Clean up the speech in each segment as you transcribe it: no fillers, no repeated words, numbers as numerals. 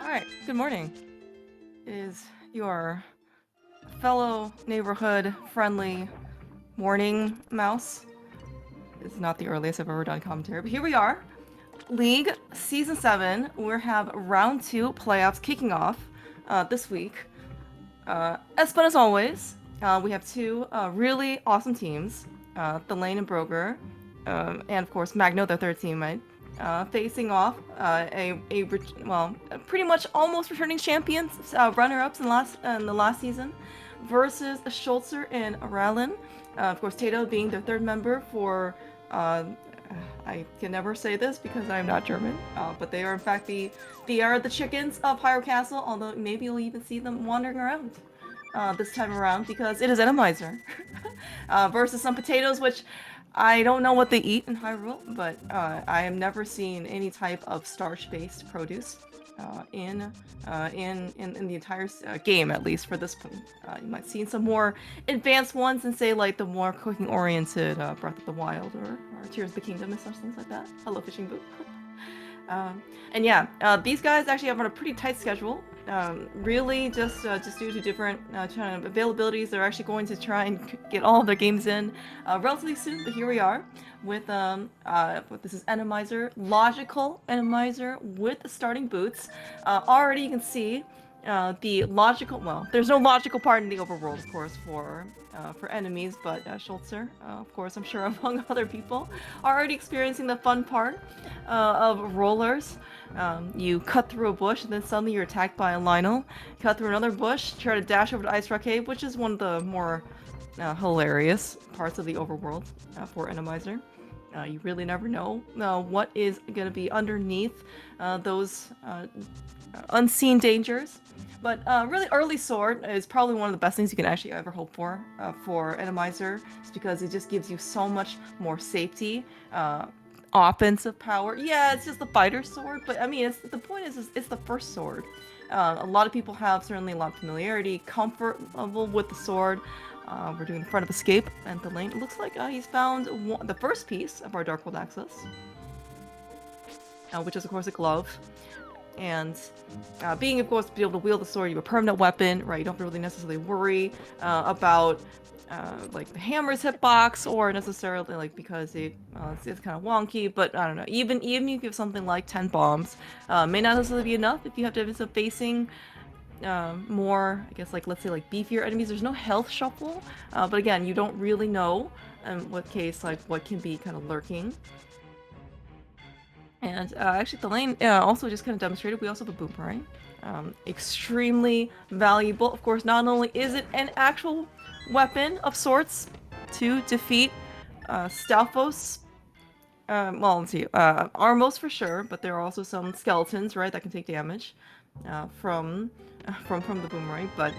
Alright, good morning. It is your fellow neighborhood friendly morning mouse. It's not the earliest I've ever done commentary, but here we are. League Season 7. We have Round 2 playoffs kicking off this week. As fun as always, we have two really awesome teams, the Lane and Broger, and of course Magno, their third teammate. Facing off pretty much almost returning champions, runner-ups in the last season, versus Schultzer and Rallin. Of course, Tato being their third member for. I can never say this because I'm not German, but they are in fact the chickens of Hyrule Castle. Although maybe you'll even see them wandering around this time around because it is Randomizer versus some potatoes, which. I don't know what they eat in Hyrule, but I have never seen any type of starch-based produce in the entire game, at least for this point. You might see some more advanced ones and say like the more cooking-oriented Breath of the Wild or Tears of the Kingdom and such things like that. Hello, Fishing Boot. And yeah, these guys actually have on a pretty tight schedule. Really, just due to different kind of availabilities, they're actually going to try and get all of their games in relatively soon. But here we are with this is Randomizer, logical Randomizer with the starting boots. Already, you can see the logical. Well, there's no logical part in the overworld, of course, for enemies, but Schultzer, of course, I'm sure among other people, are already experiencing the fun part of rollers. You cut through a bush, and then suddenly you're attacked by a Lionel. Cut through another bush, try to dash over to Ice Rock Cave, which is one of the more hilarious parts of the overworld for Randomizer. You really never know what is going to be underneath those unseen dangers. But really, early sword is probably one of the best things you can actually ever hope for Randomizer, just because it just gives you so much more safety, offensive power. Yeah, it's just the fighter sword, but I mean, the point is it's the first sword. A lot of people have certainly a lot of familiarity, comfort level with the sword. We're doing the front of escape and the lane. It looks like he's found the first piece of our Darkhold Access, which is of course a glove. And being, of course, to be able to wield the sword, you have a permanent weapon, right? You don't really necessarily worry about like the hammer's hitbox, or necessarily like because it's kind of wonky. But I don't know. Even if you have something like 10 bombs, may not necessarily be enough if you have to end up facing more, I guess, like let's say like beefier enemies. There's no health shuffle, but again, you don't really know in what case like what can be kind of lurking. And actually, the lane also just kind of demonstrated we also have a boomerang. Extremely valuable. Of course, not only is it an actual weapon of sorts to defeat Stalfos. Well, let's see. Armos for sure, but there are also some skeletons, right, that can take damage from the boomerang. But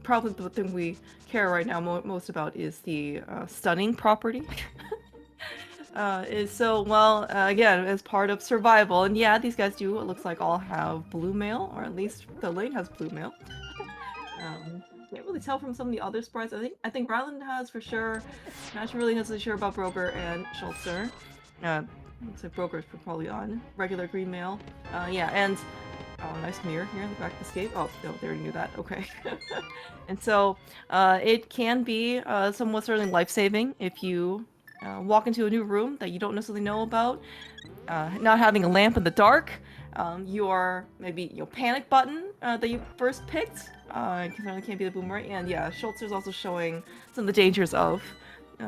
probably the thing we care right now most about is the stunning property. Is so well again as part of survival, and yeah, these guys do, it looks like, all have blue mail, or at least the lane has blue mail. Can't really tell from some of the other sprites. I think Ryland has for sure. Not really necessarily sure about Broger and Schultzer. Looks like Broker's probably on. Regular green mail. Yeah, and oh, nice mirror here in the back of the escape. Oh, no, they already knew that. Okay. And so it can be somewhat certainly life-saving if you walk into a new room that you don't necessarily know about. Not having a lamp in the dark, your maybe your panic button that you first picked certainly can't be the boomerang. And yeah, Schultzer's also showing some of the dangers of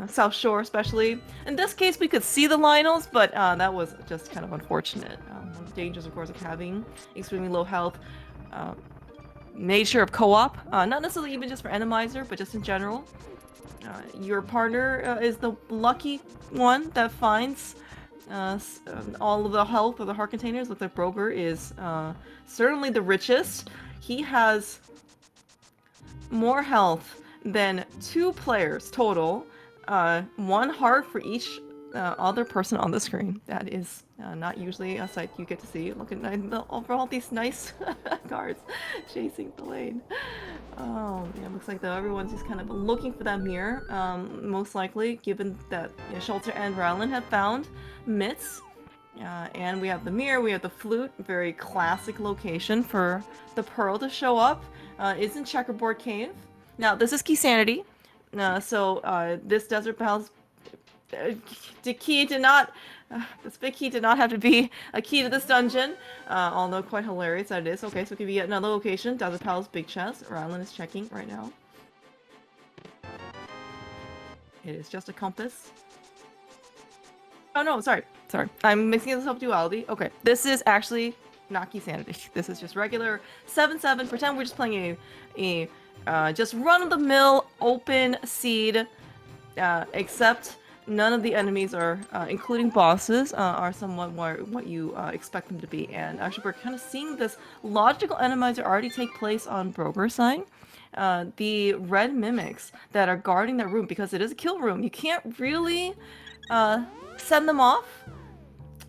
South Shore, especially. In this case, we could see the Lionels, but that was just kind of unfortunate. One of the dangers, of course, of having extremely low health. Nature of co-op, not necessarily even just for Randomizer, but just in general. Your partner is the lucky one that finds all of the health of the heart containers. Looks like Broger is certainly the richest. He has more health than 2 players total. 1 heart for each other person on the screen. That is not usually a sight you get to see. Look at all these nice guards chasing the lane. Oh, yeah, looks like though everyone's just kind of looking for that mirror. Most likely, given that Schultzer and Rowland have found Mitts. And we have the mirror, we have the flute, very classic location for the Pearl to show up. Is in Checkerboard Cave. Now, this is Key Sanity. So this Desert Palace the key did not this big key did not have to be a key to this dungeon, although quite hilarious that it is. Okay, so it could be another location. Desert Palace, big chest. Rylan is checking right now. It is just a compass. Oh no, sorry. I'm mixing this up duality. Okay, this is actually not Key Sanity. This is just regular 7-7. Pretend we're just playing a just run-of-the-mill open seed, except none of the enemies are, including bosses, are somewhat more what you expect them to be. And actually, we're kind of seeing this logical Randomizer already take place on Broger's side. The red mimics that are guarding that room, because it is a kill room, you can't really send them off.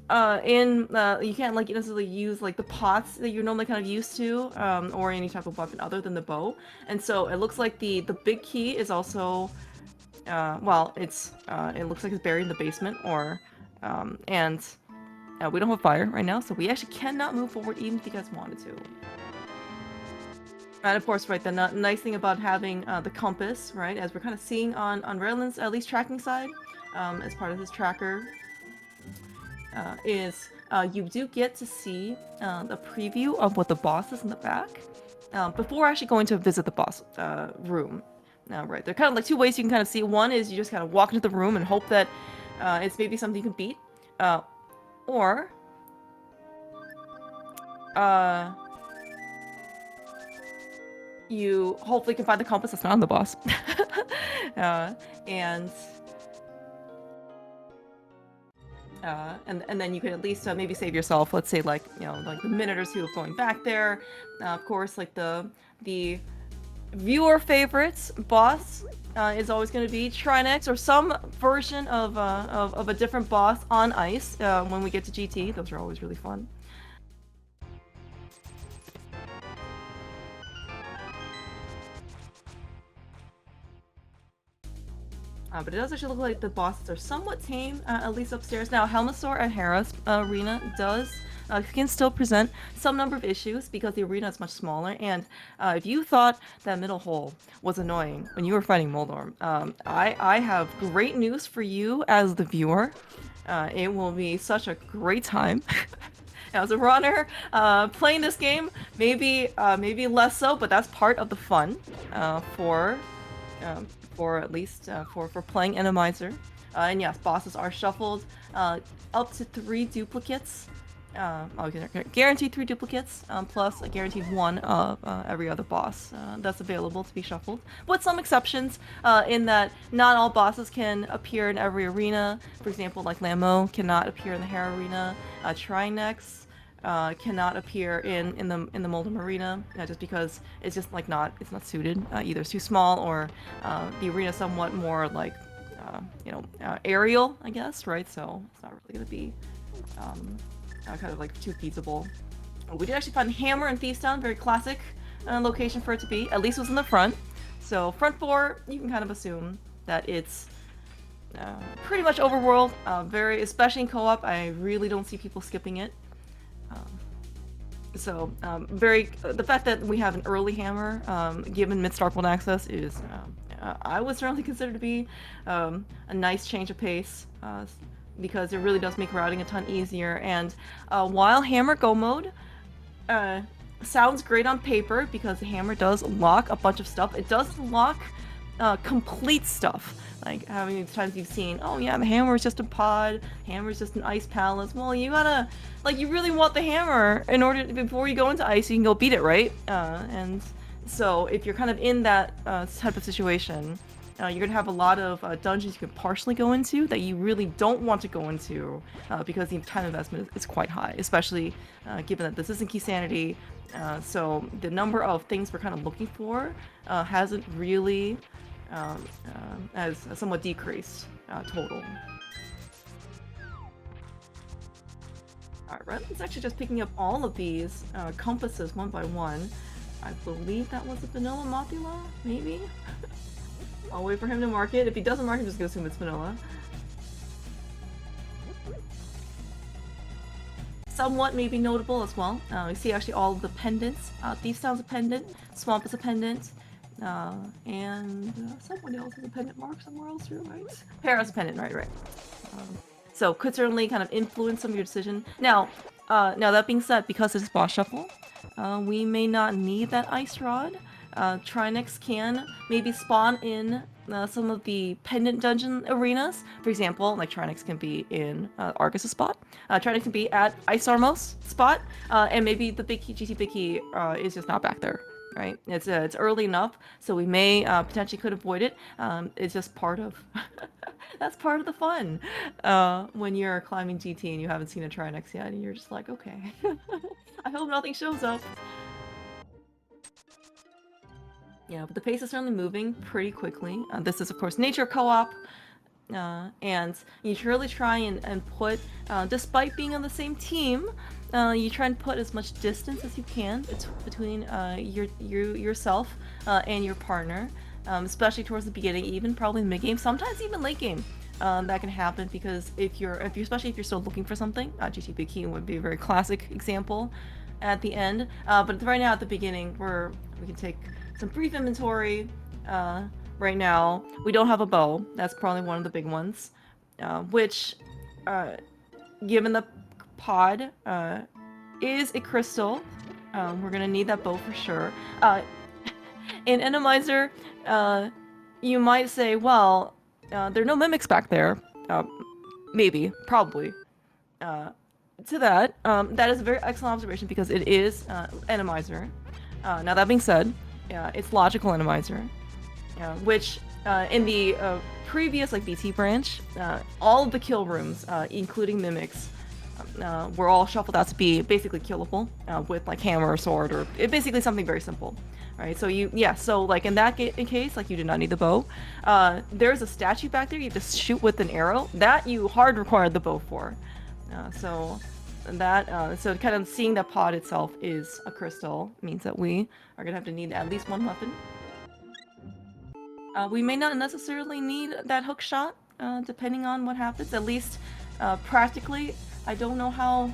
You can't like necessarily use like the pots that you're normally kind of used to, or any type of weapon other than the bow. And so it looks like the big key is also, well, it looks like it's buried in the basement, or, and we don't have fire right now, so we actually cannot move forward even if you guys wanted to. And of course, right, the nice thing about having the compass, right, as we're kind of seeing on Raylan's at least tracking side, as part of his tracker, is you do get to see the preview of what the boss is in the back before actually going to visit the boss room. Right, there are kind of like 2 ways you can kind of see. One is you just kind of walk into the room and hope that it's maybe something you can beat, or you hopefully can find the compass that's not on the boss. And then you can at least maybe save yourself, let's say, like, you know, like a minute or 2 of going back there. Of course, like the viewer favorites boss is always going to be Trinex or some version of a different boss on ice when we get to GT. Those are always really fun. But it does actually look like the bosses are somewhat tame, at least upstairs. Now, Helmasaur at Hera's arena can still present some number of issues because the arena is much smaller. And if you thought that middle hole was annoying when you were fighting Moldorm, I have great news for you as the viewer. It will be such a great time. As a runner, playing this game, maybe less so, but that's part of the fun for at least for playing Randomizer. And yes, bosses are shuffled up to 3 duplicates. Guaranteed 3 duplicates, plus a guaranteed 1 of every other boss that's available to be shuffled. With some exceptions, in that not all bosses can appear in every arena. For example, like Lamo cannot appear in the Hera arena. Trinex cannot appear in the Moldom arena, just because it's just like it's not suited. Either it's too small, or the arena somewhat more like aerial, I guess, right? So it's not really gonna be kind of like too feasible. We did actually find Hammer and Thiefstown, very classic location for it to be. At least it was in the front. So front 4, you can kind of assume that it's pretty much overworld, especially in co-op, I really don't see people skipping it. The fact that we have an early hammer, given mid-Starport access, is I would certainly consider to be a nice change of pace, because it really does make routing a ton easier. And while hammer go mode sounds great on paper because the hammer does lock a bunch of stuff, it does lock complete stuff. Like how many times you've seen, oh yeah, the hammer is just a pod, hammer is just an ice palace. Well, you gotta, like, you really want the hammer in order to, before you go into ice, you can go beat it, right? And so if you're kind of in that type of situation, you're gonna have a lot of dungeons you can partially go into that you really don't want to go into because the time investment is quite high, especially given that this isn't Key Sanity. So the number of things we're kind of looking for hasn't really as somewhat decreased total. Alright, Redland's actually just picking up all of these compasses one by one. I believe that was a vanilla Mothula, maybe? I'll wait for him to mark it. If he doesn't mark it, I'm just gonna assume it's vanilla. Somewhat maybe notable as well. We see actually all of the pendants. Thief's Town's a pendant, Swamp is a pendant, and someone else has a pendant mark somewhere else here, right? Para's a pendant, right. So could certainly kind of influence some of your decision. Now that being said, because it's boss shuffle, we may not need that ice rod. Trinex can maybe spawn in some of the pendant dungeon arenas. For example, like Trinex can be in Argus' spot. Trinex can be at Ice Armos spot, and maybe the big key, GT big key, is just not back there. Right? It's early enough, so we may potentially could avoid it. It's just part of that's part of the fun when you're climbing GT and you haven't seen a Trinex yet, and you're just like, okay, I hope nothing shows up. Yeah, but the pace is certainly moving pretty quickly. This is, of course, nature co-op, and you really try and put, despite being on the same team, you try and put as much distance as you can between yourself and your partner, especially towards the beginning, even probably mid-game, sometimes even late game. That can happen because especially if you're still looking for something, GT Big Key would be a very classic example at the end. But right now at the beginning, we can take some brief inventory. Right now, we don't have a bow. That's probably one of the big ones, which, given the pod is a crystal, we're gonna need that bow for sure. In Randomizer, you might say, well, there are no mimics back there. Maybe, probably. To that, that is a very excellent observation because it is Randomizer. Now that being said, it's logical Randomizer, which in the previous BT branch, all of the kill rooms, including mimics, were all shuffled out to be basically killable with hammer or sword, or basically something very simple, right? So so in that case, you do not need the bow. There's a statue back there you just shoot with an arrow that you hard required the bow for. So kind of seeing that pod itself is a crystal means that we are gonna have to need at least one weapon. We may not necessarily need that hook shot, depending on what happens. At least practically, I don't know how.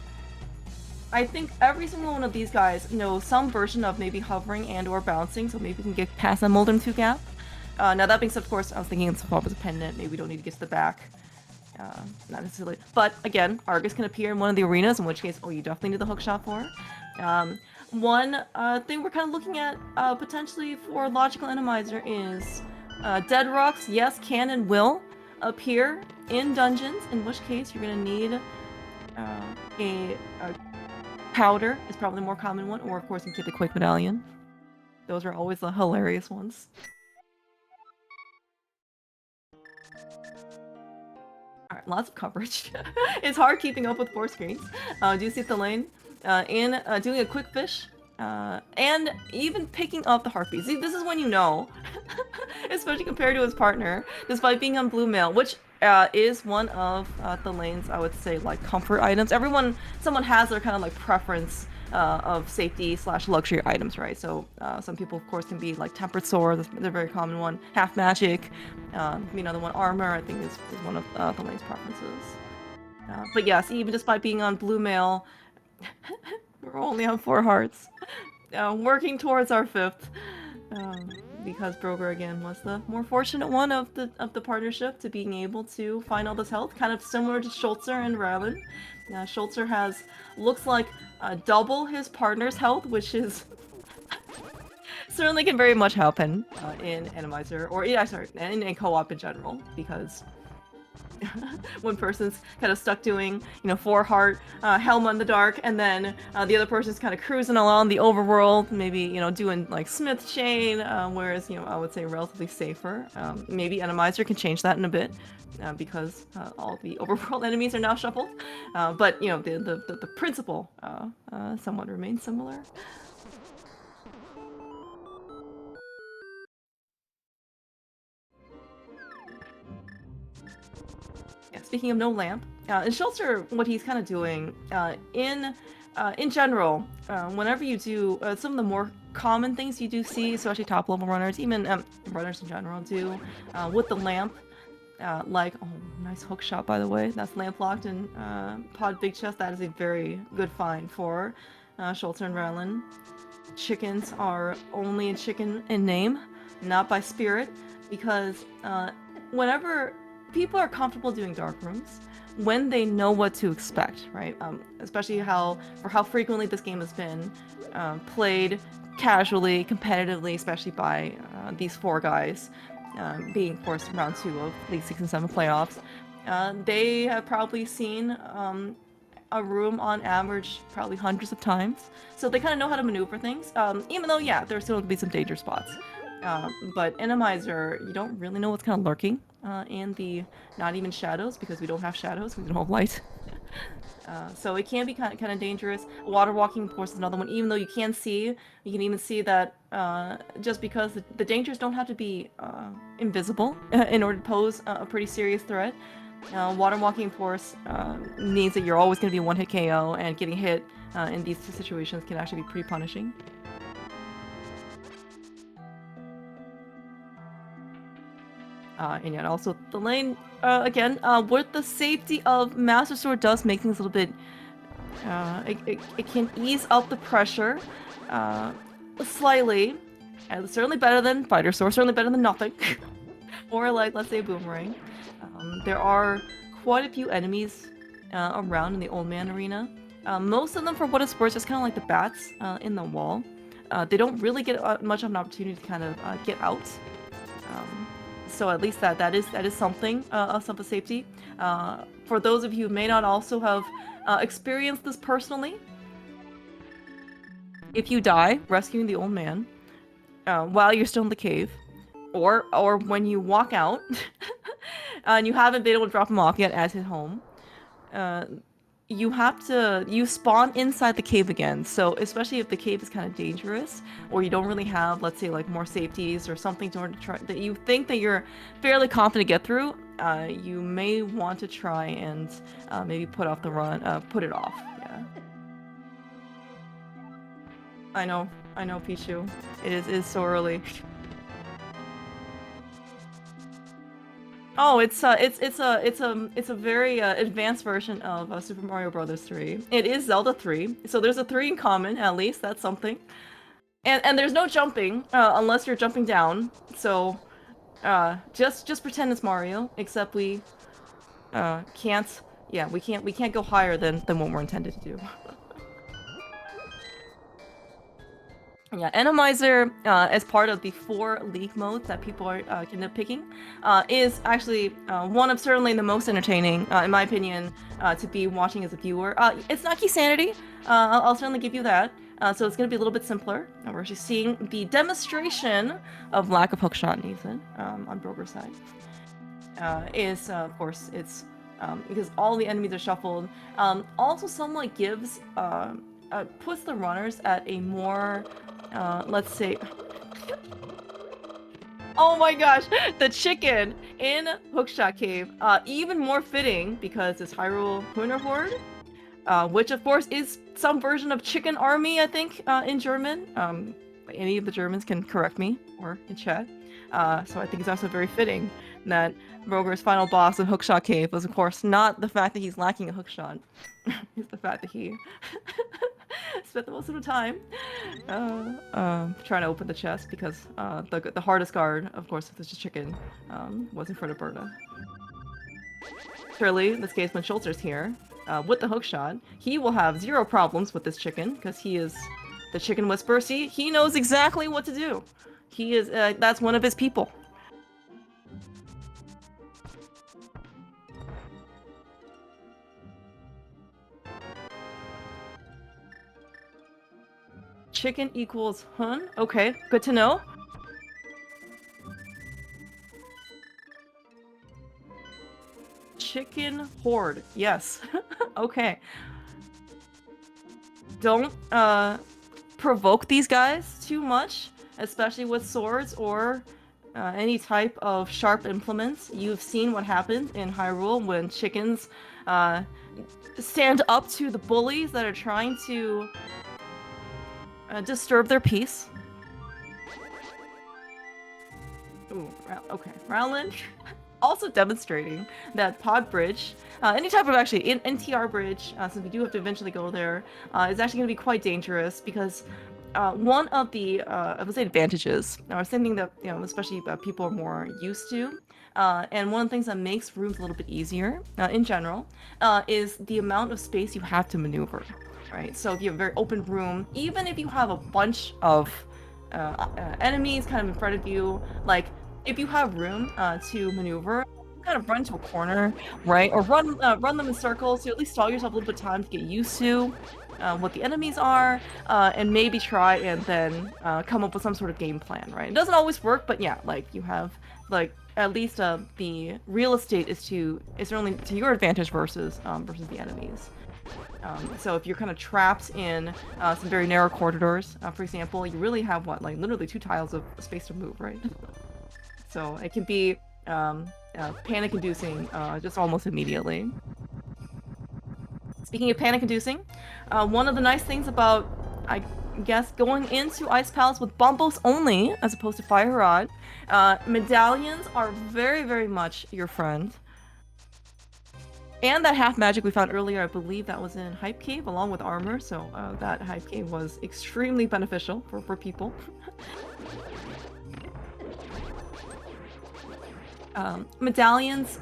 I think every single one of these guys knows some version of maybe hovering and or bouncing, so maybe we can get past that Moldrum 2 gap. Now that being said, of course, I was thinking it's a pendant. Maybe we don't need to get to the back. Not necessarily, but again, Argus can appear in one of the arenas, in which case, you definitely need the hook shot for. One thing we're kind of looking at potentially for logical Randomizer is dead rocks. Yes, can and will appear in dungeons, in which case you're gonna need a powder is probably the more common one, or of course you can get the Quake Medallion. Those are always the hilarious ones. Alright, lots of coverage. It's hard keeping up with 4 screens. Do you see the lane? In doing a quick fish, and even picking up the heartbeat. See, this is when you know, especially compared to his partner, despite being on blue mail, which is one of the lanes, I would say, comfort items. Someone has their kind of preference of safety slash luxury items, right? So some people, of course, can be like tempered sword. That's a very common one. Half magic. Another one, armor. I think is one of the lane's preferences. But yes, even despite being on blue mail, we're only on 4 hearts. Working towards our 5th. Because Broger again was the more fortunate one of the partnership to being able to find all this health, kind of similar to Schultzer and Rowland. Schultzer looks like double his partner's health, which is certainly can very much help him in Randomizer, or in co-op in general, because one person's kind of stuck doing, 4 heart Helm in the dark, and then the other person's kind of cruising along the overworld, maybe, doing like Smith Chain, whereas, I would say relatively safer. Maybe Randomizer can change that in a bit, because all the overworld enemies are now shuffled. But, the principle somewhat remains similar. Speaking of no lamp, in Schultzer, what he's kind of doing in general, whenever you do some of the more common things you do see, especially top level runners, even runners in general do, with the lamp, like, oh, nice hook shot by the way. That's lamp locked in Pod Big Chest. That is a very good find for Schultzer and Rowland. Chickens are only a chicken in name, not by spirit, because whenever people are comfortable doing dark rooms when they know what to expect, right? Especially how frequently this game has been played casually, competitively, especially by these 4 guys, being, of course, round 2 of League 6 and 7 playoffs. They have probably seen a room on average probably hundreds of times, so they kind of know how to maneuver things, even though, yeah, there's still going to be some danger spots. But Randomizer, you don't really know what's kind of lurking in the not even shadows, because we don't have shadows, we don't have light. So it can be kind of dangerous. Water walking, of course, is another one. Even though you can even see that just because the dangers don't have to be invisible in order to pose a pretty serious threat. Water walking, of course, means that you're always going to be one-hit KO, and getting hit in these situations can actually be pretty punishing. And yet also the lane, again, with the safety of Master Sword does make things a little bit, it can ease up the pressure, slightly, and it's certainly better than Fighter Sword, certainly better than nothing, or like, let's say, Boomerang. There are quite a few enemies around in the Old Man Arena. Most of them, for what it's worth, just kind of like the bats in the wall. They don't really get much of an opportunity to kind of get out. So at least that is something of some safety. For those of you who may not also have experienced this personally, if you die rescuing the old man while you're still in the cave, or when you walk out and you haven't been able to drop him off yet at his home, you spawn inside the cave again. So especially if the cave is kind of dangerous, or you don't really have, let's say, like more safeties or something to try that you think that you're fairly confident to get through, you may want to try and maybe put off the run, put it off. Yeah. I know, Pichu. It is so early. Oh, it's a very advanced version of Super Mario Bros. 3. It is Zelda 3, so there's a 3 in common, at least. That's something. And there's no jumping unless you're jumping down. So just pretend it's Mario, except we can't. Yeah, we can't go higher than what we're intended to do. Yeah, Randomizer, as part of the 4 league modes that people are kind of picking, is actually one of certainly the most entertaining, in my opinion, to be watching as a viewer. It's not Key Sanity, I'll certainly give you that. So it's going to be a little bit simpler. We're actually seeing the demonstration of lack of hookshot needs on Broger's side. Is, of course, it's because all the enemies are shuffled. Also somewhat gives, puts the runners at a more, let's say... Oh my gosh, the chicken in Hookshot Cave, even more fitting because it's Hyrule Huhnerhorde. which of course is some version of chicken army, I think, in German. Any of the Germans can correct me or in chat. So I think it's also very fitting that Roger's final boss in Hookshot Cave was, of course, not the fact that he's lacking a hookshot. It's the fact that he spent the most of the time trying to open the chest because the hardest guard, of course, if it's just chicken, was in front of Berta. Surely, in this case, when Schultzer's here, with the hookshot, he will have zero problems with this chicken because he is the chicken whisperer. See, he knows exactly what to do. He is, that's one of his people. Chicken equals hun. Okay, good to know. Chicken horde. Yes. Okay. Don't provoke these guys too much, especially with swords or any type of sharp implements. You've seen what happened in Hyrule when chickens stand up to the bullies that are trying to disturb their peace. Ooh, okay. Rowland also demonstrating that pod bridge, any type of actually NTR bridge, since we do have to eventually go there, is actually going to be quite dangerous because one of the I would say advantages, or something that especially people are more used to, and one of the things that makes rooms a little bit easier in general, is the amount of space you have to maneuver. Right, so if you have a very open room, even if you have a bunch of enemies kind of in front of you, like if you have room to maneuver, kind of run to a corner, right, or run them in circles to at least stall yourself a little bit of time to get used to what the enemies are, and maybe try and then come up with some sort of game plan, right? It doesn't always work, but yeah, like you have like at least the real estate is only to your advantage versus the enemies. So if you're kind of trapped in some very narrow corridors, for example, you really have like literally 2 tiles of space to move, right? So it can be panic-inducing just almost immediately. Speaking of panic-inducing, one of the nice things about, I guess, going into Ice Palace with bombos only, as opposed to Fire Rod, medallions are very, very much your friend. And that half magic we found earlier, I believe that was in Hype Cave along with armor, so that Hype Cave was extremely beneficial for people. Medallions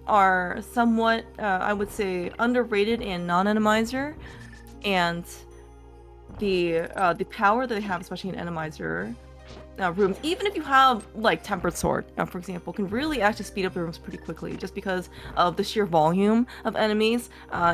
are somewhat, I would say, underrated in non-Enemizer, and the power that they have, especially in Enemizer rooms, even if you have like Tempered Sword, for example, can really actually speed up the rooms pretty quickly just because of the sheer volume of enemies,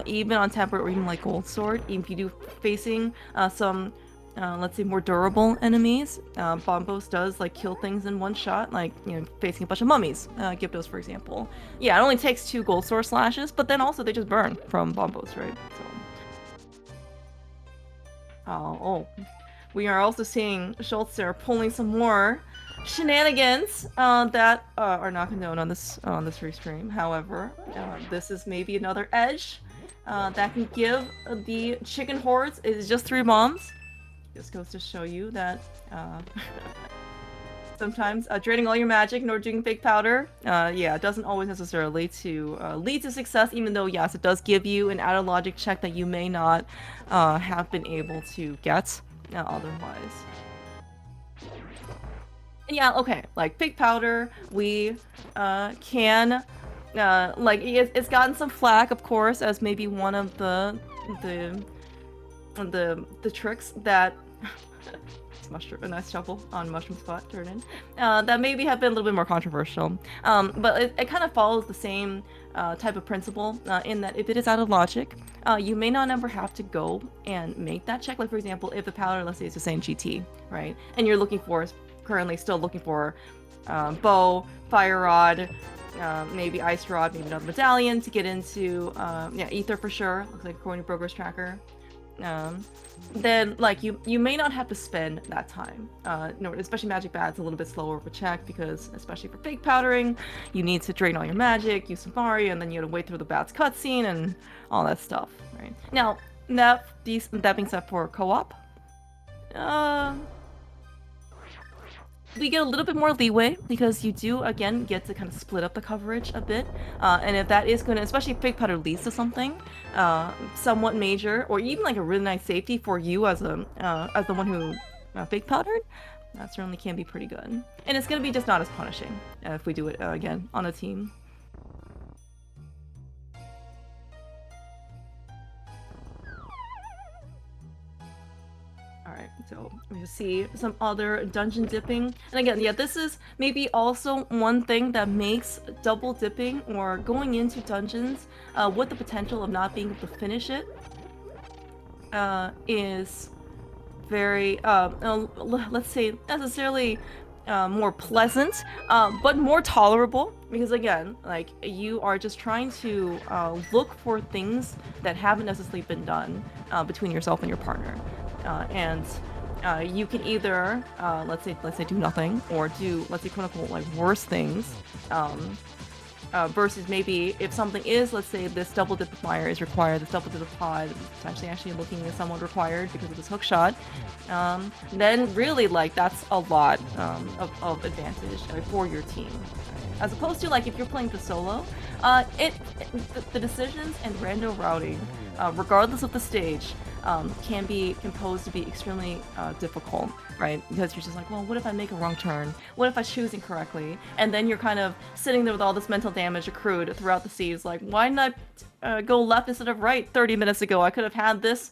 even on Tempered or even like Gold Sword. Even if you do facing some let's say more durable enemies, Bombos does like kill things in one shot, like facing a bunch of mummies, Gyptos for example. Yeah, it only takes 2 Gold Sword slashes, but then also they just burn from Bombos, right? So we are also seeing Schultzer pulling some more shenanigans that are not condoned on this restream. However, this is maybe another edge that can give the chicken hordes. It's just 3 bombs. This goes to show you that sometimes draining all your magic in order doing fake powder, yeah, it doesn't always necessarily to lead to success, even though, yes, it does give you an added logic check that you may not have been able to get otherwise. And yeah, okay, like fake powder, we can like it's gotten some flack, of course, as maybe one of the tricks that mushroom, a nice shuffle on mushroom spot turn in, that maybe have been a little bit more controversial, but it kind of follows the same type of principle, in that if it is out of logic, you may not ever have to go and make that check. Like for example, if the powder, let's say it's just saying GT, right, and you're currently still looking for bow, fire rod, maybe ice rod, maybe another medallion to get into, yeah, ether for sure, looks like according to Broker's Tracker. then like you may not have to spend that time. No, especially magic bad's a little bit slower of a check because especially for fake powdering, you need to drain all your magic, use Safari, and then you have to wait through the bad's cutscene and all that stuff. Right now, that being said, for co-op, we get a little bit more leeway because you do again get to kind of split up the coverage a bit, and if that is going to, especially if fake powder leads to something somewhat major, or even like a really nice safety for you as the one who fake powdered, that certainly can be pretty good, and it's going to be just not as punishing if we do it again on a team. Alright, so we see some other dungeon dipping. And again, yeah, this is maybe also one thing that makes double dipping or going into dungeons with the potential of not being able to finish it is very, let's say, necessarily more pleasant, but more tolerable, because again, like, you are just trying to look for things that haven't necessarily been done between yourself and your partner. And you can either, let's say do nothing, or do, let's say, quote-unquote, like, worse things, versus maybe if something is, let's say, this double dip of fire is required, this double dip of pod is potentially actually looking as somewhat required because of this hook shot, then really, like, that's a lot of advantage for your team. As opposed to, like, if you're playing the solo, the decisions and random routing, regardless of the stage, can be composed to be extremely difficult, right? Because you're just like, well, what if I make a wrong turn? What if I choose incorrectly? And then you're kind of sitting there with all this mental damage accrued throughout the seas, like, why didn't I go left instead of right 30 minutes ago? I could have had this,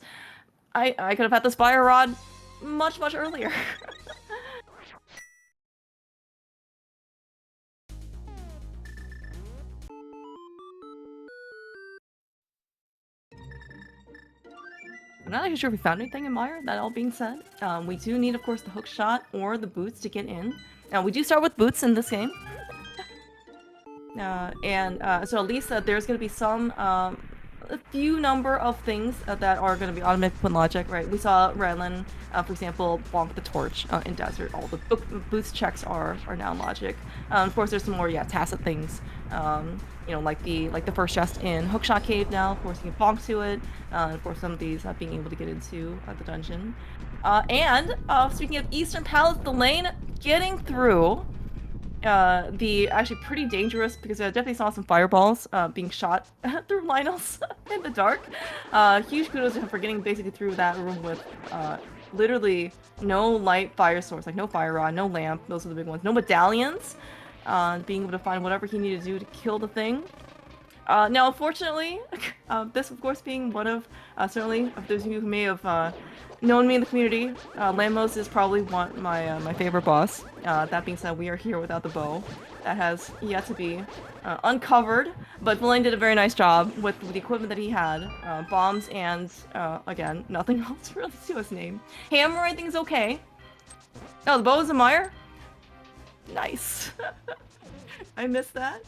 I could have had this fire rod much earlier. I'm not actually sure if we found anything in Mire. That all being said, we do need, of course, the hook shot or the boots to get in. Now, we do start with boots in this game. So at least there's going to be some, a few number of things that are going to be automatic put logic, right? We saw Rylan, for example, bonk the torch in Desert. All the boots checks are now logic. Of course, there's some more, tacit things. You know, like the first chest in Hookshot Cave now, of course you can bonk to it, and of course some of these being able to get into the dungeon. And speaking of Eastern Palace, the lane getting through the actually pretty dangerous, because I definitely saw some fireballs being shot through Lionel's in the dark. Huge kudos to him for getting basically through that room with literally no light fire source, like no fire rod, no lamp, those are the big ones, no medallions. Being able to find whatever he needed to do to kill the thing. Now, unfortunately, this of course being one of, certainly, of those of you who may have known me in the community, Lamos is probably my favorite boss. That being said, we are here without the bow. That has yet to be uncovered, but Villain did a very nice job with the equipment that he had. Bombs and, again, nothing else really to his name. Hammer, I think, is okay. Oh, the bow is a Mire? Nice. I missed that.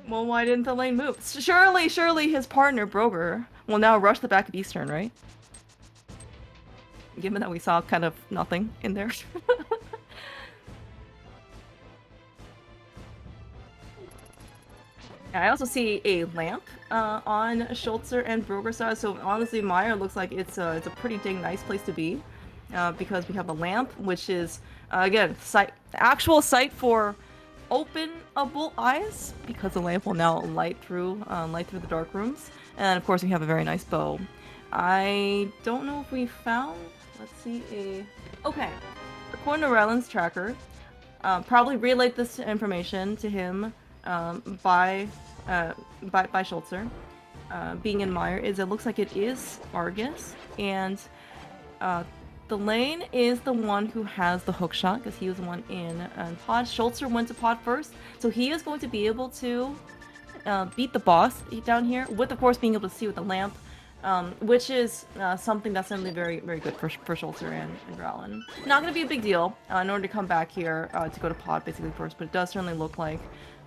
Well, why didn't the lane move? Surely his partner, Broger, will now rush the back of Eastern, right? Given that we saw kind of nothing in there. I also see a lamp on Schultzer and Broger's side, so honestly, Mire looks like it's a pretty dang nice place to be. Because we have a lamp, which is, again, actual sight for openable eyes, because the lamp will now light through the dark rooms. And of course, we have a very nice bow. I don't know if we found, let's see, okay. According to Rylan's tracker, probably relayed this information to him by Schultzer. Being in Mire, is it looks like it is Argus, and the lane is the one who has the hook shot, because he was the one in pod. Schultzer went to pod first, so he is going to be able to beat the boss down here, with of course being able to see with the lamp, which is something that's certainly very good for Schultzer and Rowland. Not going to be a big deal in order to come back here to go to pod basically first, but it does certainly look like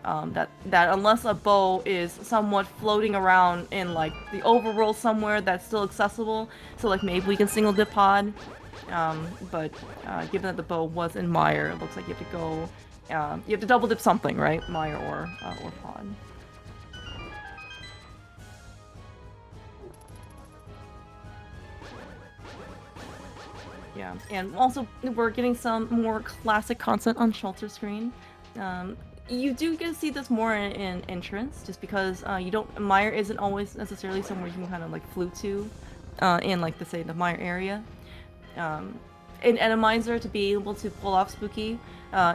that unless a bow is somewhat floating around in like the overworld somewhere that's still accessible, so like maybe we can single dip pod. But given that the bow was in Mire, it looks like you have to go, you have to double dip something, right? Mire or pod. Yeah, and also we're getting some more classic content on Shelter screen. You do get to see this more in entrance, just because you don't. Mire isn't always necessarily somewhere you can kind of like flute to, in like the Mire area. In Randomizer, to be able to pull off Spooky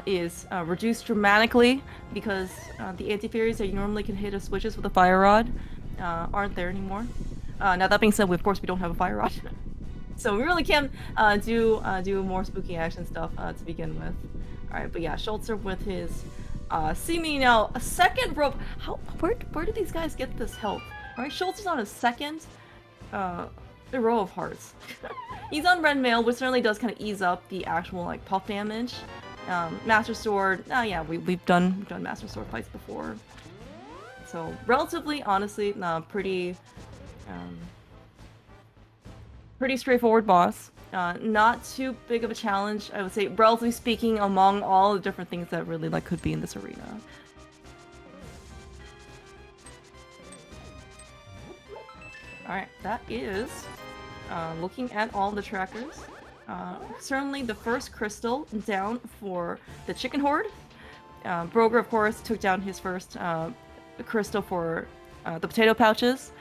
is reduced dramatically because the anti-fairies that you normally can hit as switches with a fire rod aren't there anymore. Now that being said, of course we don't have a fire rod. So we really can do more spooky action stuff to begin with. Alright, but yeah, Schultzer with his seeming now a second rope. Where did these guys get this help? Alright, Schultzer's on his second row of hearts. He's on red mail, which certainly does kind of ease up the actual like puff damage. Master Sword, yeah, we've done Master Sword fights before. So relatively, honestly, pretty straightforward boss. Not too big of a challenge, I would say, relatively speaking, among all the different things that really like could be in this arena. Alright, that is looking at all the trackers. Certainly the first crystal down for the Chicken Horde. Broger, of course, took down his first crystal for the Potato Pouches,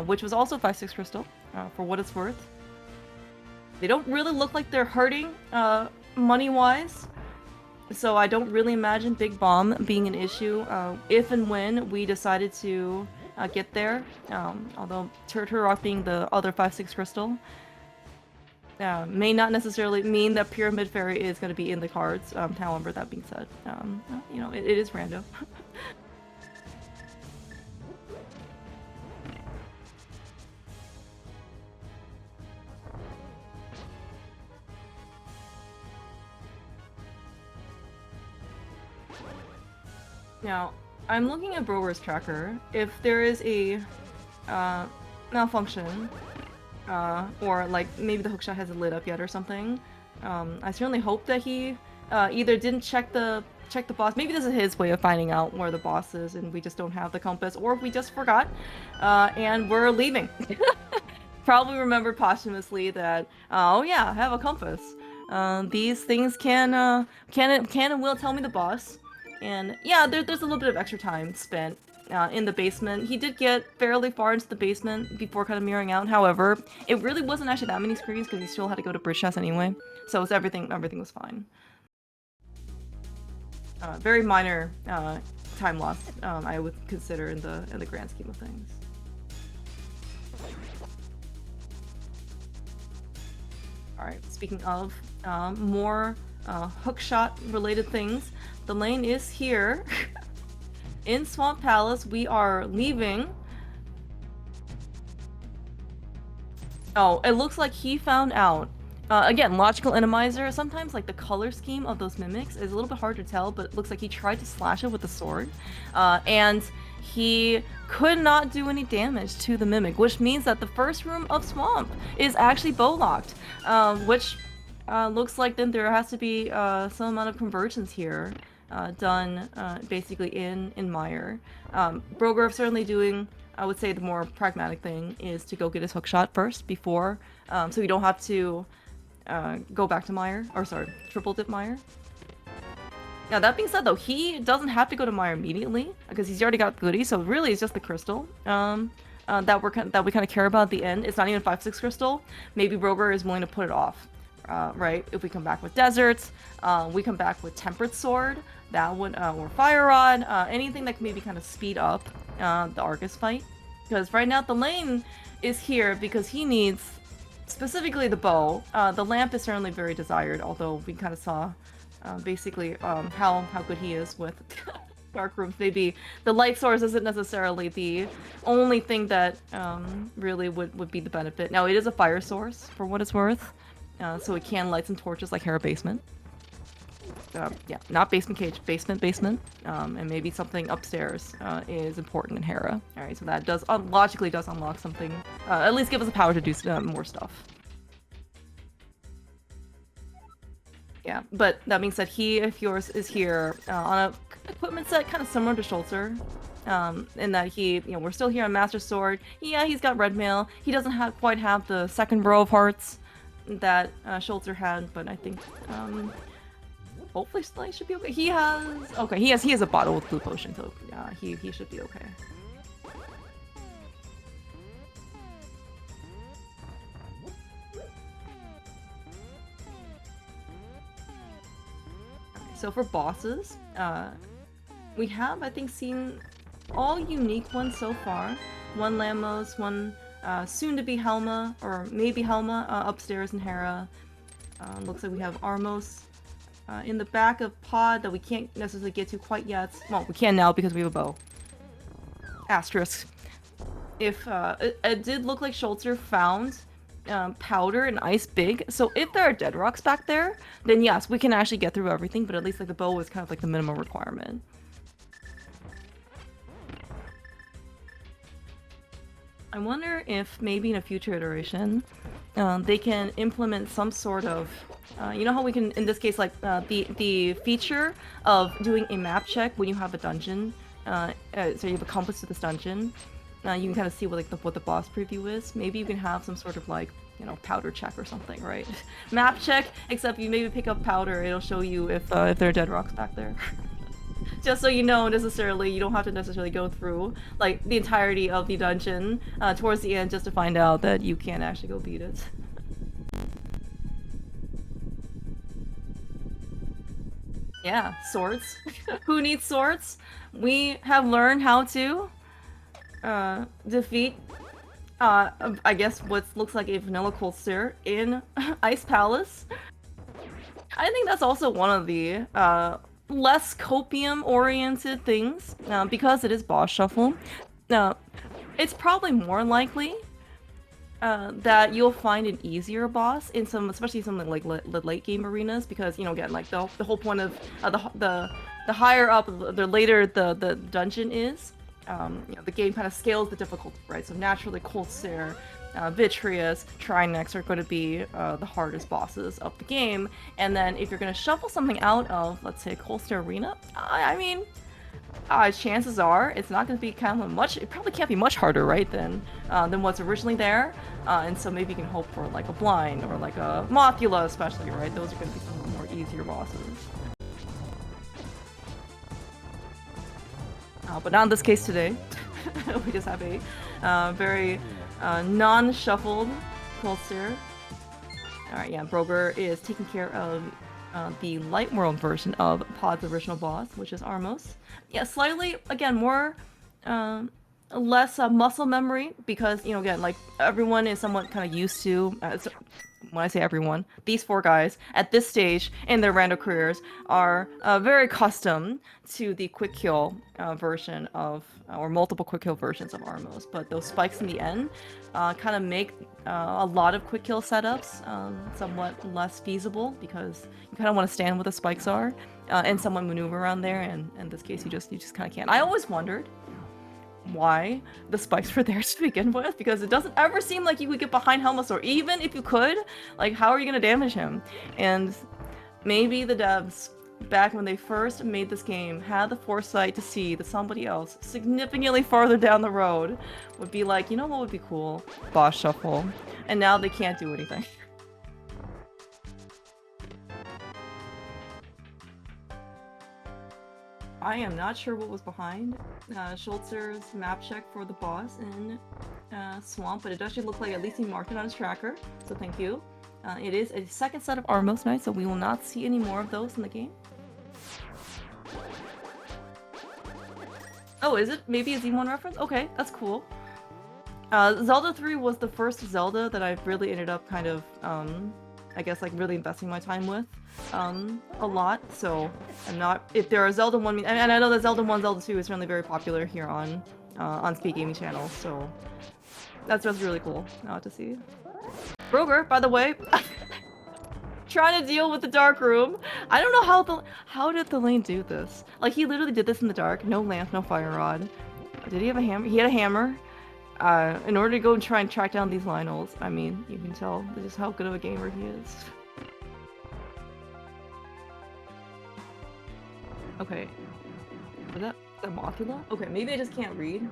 which was also 5/6 crystal, for what it's worth. They don't really look like they're hurting money-wise, so I don't really imagine Big Bomb being an issue if and when we decided to get there. Although Turturok being the other 5/6 crystal may not necessarily mean that Pyramid Fairy is going to be in the cards. However, that being said, you know, it is random. Now, I'm looking at Brower's tracker. If there is a malfunction, or like maybe the hookshot hasn't lit up yet or something, I certainly hope that he either didn't check the boss. Maybe this is his way of finding out where the boss is, and we just don't have the compass, or if we just forgot and we're leaving. Probably remembered posthumously that oh yeah, I have a compass. These things can and will tell me the boss. And yeah, there's a little bit of extra time spent in the basement. He did get fairly far into the basement before kind of mirroring out. However, it really wasn't actually that many screens because he still had to go to Bridge Chest anyway. So it's everything was fine. Very minor time loss, I would consider in the grand scheme of things. All right. Speaking of more hookshot related things. The lane is here. In Swamp Palace, we are leaving. Oh, it looks like he found out. Again, logical Randomizer, sometimes like the color scheme of those mimics is a little bit hard to tell, but it looks like he tried to slash it with the sword. And he could not do any damage to the mimic, which means that the first room of Swamp is actually bow locked, which looks like then there has to be some amount of convergence here. Done basically in Mire. Broger certainly doing, I would say the more pragmatic thing is to go get his hookshot first before, so you don't have to go back to Mire, or sorry, triple dip Mire. Now that being said though, he doesn't have to go to Mire immediately because he's already got goodies, so really it's just the crystal that we kind of care about at the end. It's not even 5/6 crystal. Maybe Broger is willing to put it off. Right, if we come back with Deserts, we come back with Temperate Sword, that would, or Fire Rod, anything that can maybe kind of speed up the Argus fight. Because right now the lane is here because he needs specifically the bow. The lamp is certainly very desired, although we kind of saw basically how good he is with dark rooms. Maybe the light source isn't necessarily the only thing that really would be the benefit. Now it is a fire source for what it's worth. So it can light some torches like Hera Basement. Yeah, not basement cage, basement, and maybe something upstairs is important in Hera. All right, so that does logically does unlock something, at least give us the power to do more stuff. Yeah, but that means that he, if yours is here on a equipment set kind of similar to Schultzer, in that he, we're still here on Master Sword. Yeah, he's got red mail. He doesn't quite have the second row of hearts that Schultzer had, but I think hopefully Sly should be okay. He has a bottle with blue potion, so yeah, he should be okay. So for bosses, we have, I think, seen all unique ones so far. One Lamos, one soon-to-be Helma, or maybe Helma, upstairs in Hera. Looks like we have Armos in the back of Pod that we can't necessarily get to quite yet. Well, we can now because we have a bow. Asterisk. If it did look like Schultzer found powder and ice big, so if there are dead rocks back there, then yes, we can actually get through everything, but at least like the bow is kind of like the minimum requirement. I wonder if maybe in a future iteration they can implement some sort of you know how we can, in this case, like the feature of doing a map check when you have a dungeon, so you have a compass to this dungeon. You can kind of see what what the boss preview is. Maybe you can have some sort of like, powder check or something, right? Map check, except you maybe pick up powder, it'll show you if there are dead rocks back there. Just so you know, necessarily, you don't have to necessarily go through like the entirety of the dungeon towards the end just to find out that you can't actually go beat it. Yeah, swords. Who needs swords? We have learned how to defeat, I guess what looks like a vanilla cold stare in Ice Palace. I think that's also one of the less copium-oriented things, because it is boss shuffle. It's probably more likely that you'll find an easier boss in some, especially some like late game arenas, because again, like the whole point of the higher up, the later the dungeon is. The game kind of scales the difficulty, right? So naturally, Cold Stare, Vitreous, Trinex are going to be the hardest bosses of the game. And then if you're going to shuffle something out of, let's say, Cold Stare Arena, I mean, chances are it's not going to be kind of much. It probably can't be much harder, right? Than what's originally there. And so maybe you can hope for like a Blind or like a Mothula, especially, right? Those are going to be some of the more easier bosses. But not in this case today. We just have a very non-shuffled Cold Stare. Alright, yeah, Broger is taking care of the Light World version of Pod's original boss, which is Armos. Yeah, slightly, again, more less muscle memory, because, again, like, everyone is somewhat kind of used to, when I say everyone, these four guys, at this stage in their rando careers, are very accustomed to the quick kill version of, or multiple quick kill versions of Armos, but those spikes in the end kind of make a lot of quick kill setups somewhat less feasible, because you kind of want to stand where the spikes are and somewhat maneuver around there, and in this case you just kind of can't. I always wondered why the spikes were there to begin with, because it doesn't ever seem like you could get behind Helma's, or even if you could, like, how are you gonna damage him? And maybe the devs, back when they first made this game, had the foresight to see that somebody else significantly farther down the road would be like, you know what would be cool? Boss shuffle. And now they can't do anything. I am not sure what was behind Schultzer's map check for the boss in Swamp, but it does look like at least he marked it on his tracker, so thank you. It is a second set of Armos Knights, so we will not see any more of those in the game. Oh, is it? Maybe a Z1 reference? Okay, that's cool. Zelda 3 was the first Zelda that I really ended up kind of, I guess, like, really investing my time with a lot, so I'm not, if there are Zelda 1, and I know that Zelda 1, Zelda 2 is certainly very popular here on SpeedGaming channel, so that's really cool to see. Broger, by the way, trying to deal with the dark room. I don't know how did the lane do this? Like, he literally did this in the dark. No lamp, no fire rod. Did he have a hammer? He had a hammer. In order to go and try and track down these Lionels. I mean, you can tell this is how good of a gamer he is. Okay. Was that Mothula? Okay, maybe I just can't read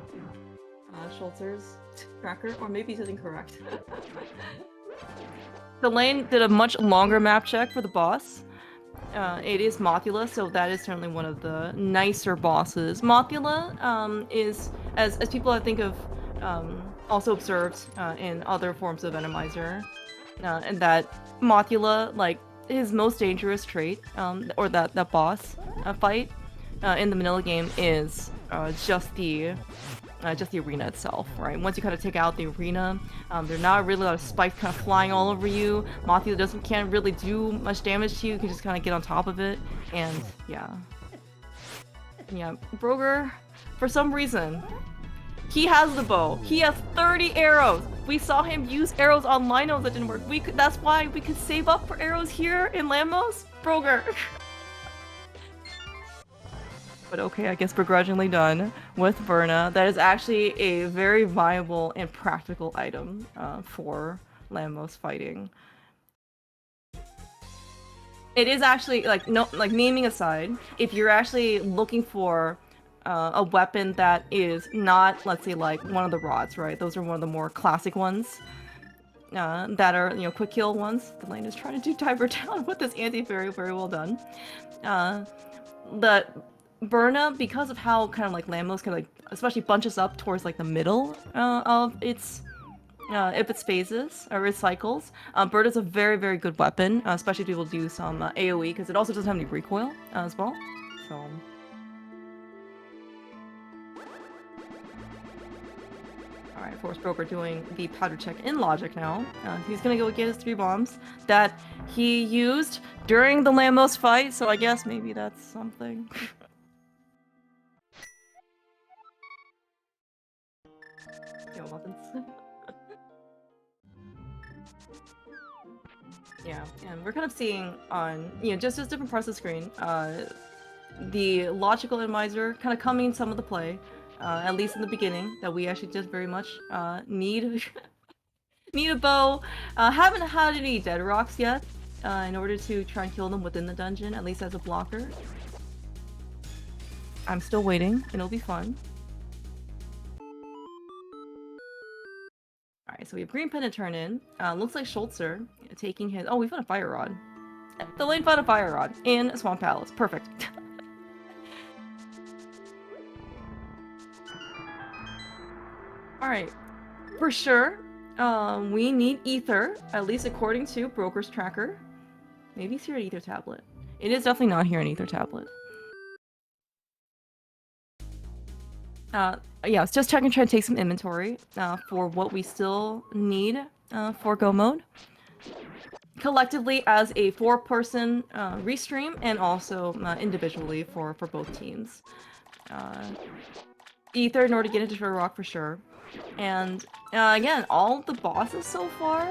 Schultzer's tracker, or maybe he's incorrect. The lane did a much longer map check for the boss. It is Mothula, so that is certainly one of the nicer bosses. Mothula is, as people I think of, also observed in other forms of Randomizer, and that Mothula, like, his most dangerous trait, or that boss fight in the vanilla game is just the arena itself, right? Once you kind of take out the arena, there are not really a lot of spikes kind of flying all over you. Mothula can't really do much damage to you. You can just kind of get on top of it, and yeah. Broger, for some reason, he has the bow. He has 30 arrows. We saw him use arrows on Linos that didn't work. That's why we could save up for arrows here in Lambos. Broger. But okay, I guess begrudgingly done with Verna. That is actually a very viable and practical item for Lambos fighting. It is actually, like, no, like, naming aside, if you're actually looking for a weapon that is not, let's say, like, one of the rods, right? Those are one of the more classic ones that are, you know, quick kill ones. The lane is trying to do diver down with this anti-fairy, very well done. The Berna, because of how kind of like Lambos kind of like, especially bunches up towards like the middle of its phases or its cycles, Berna's a very, very good weapon, especially if people do some AoE, because it also doesn't have any recoil as well. So. Alright, Force Broker doing the powder check in logic now. He's gonna go get his 3 bombs that he used during the Lambos fight, so I guess maybe that's something. Yo, weapons. Yeah, and we're kind of seeing on, you know, just different parts of the screen, the logical Randomizer kind of coming into some of the play. At least in the beginning, that we actually just very much need a bow. Haven't had any dead rocks yet in order to try and kill them within the dungeon, at least as a blocker. I'm still waiting, and it'll be fun. Alright, so we have green pen to turn in. Looks like Schultzer taking his... Oh, we found a fire rod. The lane found a fire rod in Swamp Palace. Perfect. Alright, for sure, we need ether, at least according to Broker's tracker. Maybe it's here at Ether Tablet. It is definitely not here in Ether Tablet. Yeah, it's just checking, trying to take some inventory for what we still need for Go Mode. Collectively as a 4-person restream, and also individually for both teams. Ether in order to get into Turtle Rock for sure. And again, all the bosses so far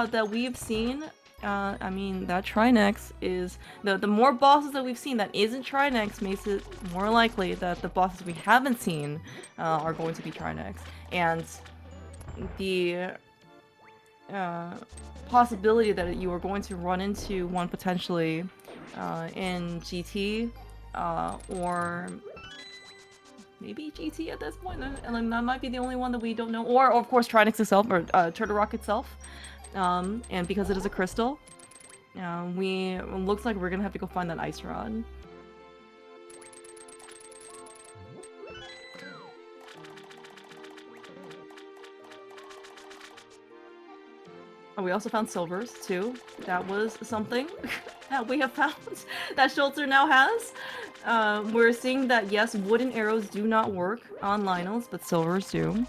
that we've seen, I mean, that Trinex is... The more bosses that we've seen that isn't Trinex makes it more likely that the bosses we haven't seen are going to be Trinex. And the possibility that you are going to run into one potentially in GT or... maybe GT at this point, and that might be the only one that we don't know. Or of course, Trinex itself, or Turtle Rock itself. And because it is a crystal, it looks like we're gonna have to go find that ice rod. Oh, we also found silvers too. That was something that we have found that Schultzer now has. We're seeing that yes, wooden arrows do not work on Lionels, but silvers do.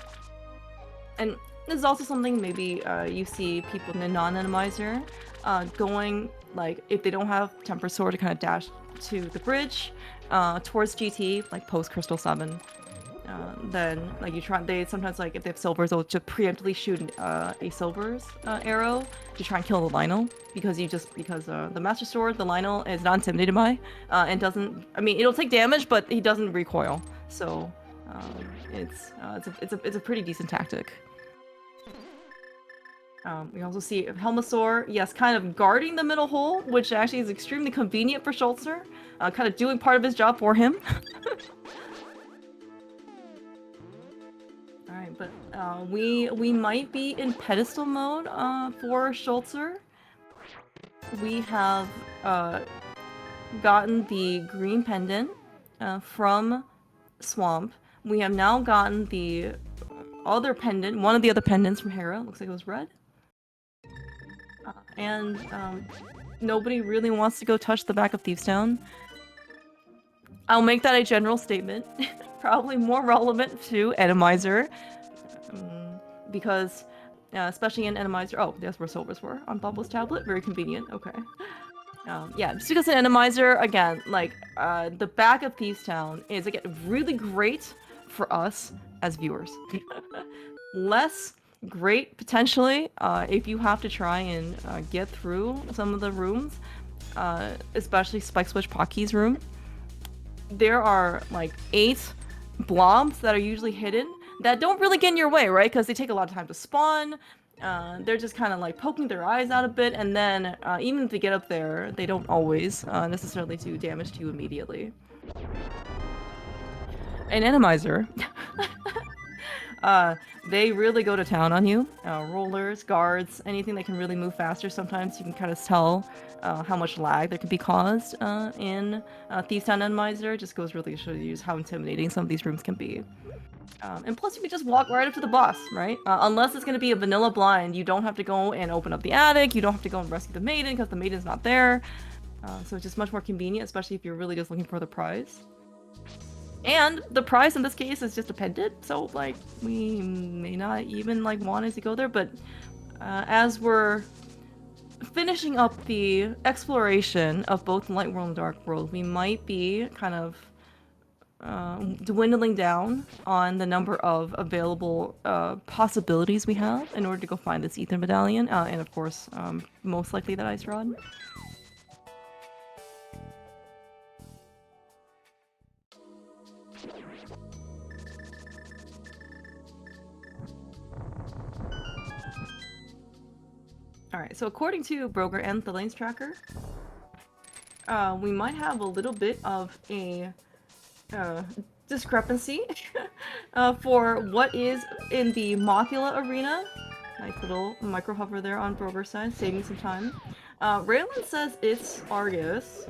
And this is also something maybe you see people in the non-Randomizer going, like, if they don't have Temper Sword, to kind of dash to the bridge towards GT, like post Crystal 7. then like they sometimes, like if they have silvers, they'll just preemptively shoot a silvers arrow to try and kill the Lionel, because the Master Sword, the Lionel is not intimidated by, and doesn't. I mean, it'll take damage, but he doesn't recoil. So it's a pretty decent tactic. We also see Helmasaur, yes, kind of guarding the middle hole, which actually is extremely convenient for Schultzer, kind of doing part of his job for him. Alright, but we might be in pedestal mode for Schultzer. We have gotten the green pendant from Swamp. We have now gotten the other pendant, one of the other pendants from Hera. Looks like it was red. And nobody really wants to go touch the back of Thieves Town. I'll make that a general statement. Probably more relevant to Randomizer. Because, especially in Randomizer... Oh, that's where silvers were. On Bubble's tablet. Very convenient. Okay. Yeah, just because in Randomizer, again, like, the back of Thieves Town is, again, really great for us as viewers. Less great, potentially, if you have to try and get through some of the rooms, especially Spike Switch Pocky's room. There are, like, 8 blobs that are usually hidden that don't really get in your way, right? Because they take a lot of time to spawn. They're just kind of, like, poking their eyes out a bit, and then, even if they get up there, they don't always necessarily do damage to you immediately. An Randomizer... they really go to town on you. Rollers, guards, anything that can really move faster. Sometimes you can kind of tell how much lag there can be caused in Thieves Town Randomizer. It just goes really to show you how intimidating some of these rooms can be. And plus you can just walk right up to the boss, right? Unless it's going to be a vanilla blind, you don't have to go and open up the attic, you don't have to go and rescue the maiden because the maiden's not there. So it's just much more convenient, especially if you're really just looking for the prize. And the prize in this case is just a pendant, so, like, we may not even, like, want it to go there, but as we're finishing up the exploration of both Light World and Dark World, we might be kind of dwindling down on the number of available possibilities we have in order to go find this Ether Medallion, and of course, most likely that Ice Rod. Alright, so according to Broger and the Lanes Tracker, we might have a little bit of a discrepancy for what is in the Mothula arena. Nice little micro hover there on Broger's side, saving some time. Raylan says it's Argus,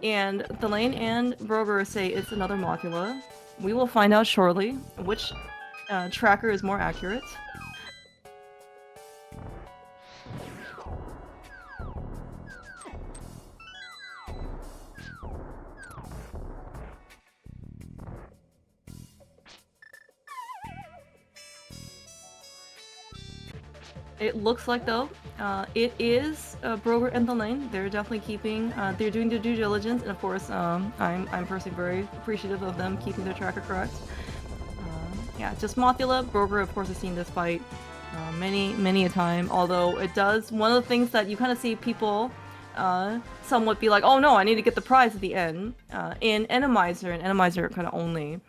and the Lane and Broger say it's another Mothula. We will find out shortly which tracker is more accurate. It looks like, though, it is Broger and the Lane. They're definitely keeping, they're doing their due diligence, and of course, I'm personally very appreciative of them keeping their tracker correct. Yeah, just Mothula. Broger, of course, has seen this fight many a time, although it does, one of the things that you kind of see people somewhat be like, oh no, I need to get the prize at the end. In Randomizer kind of only.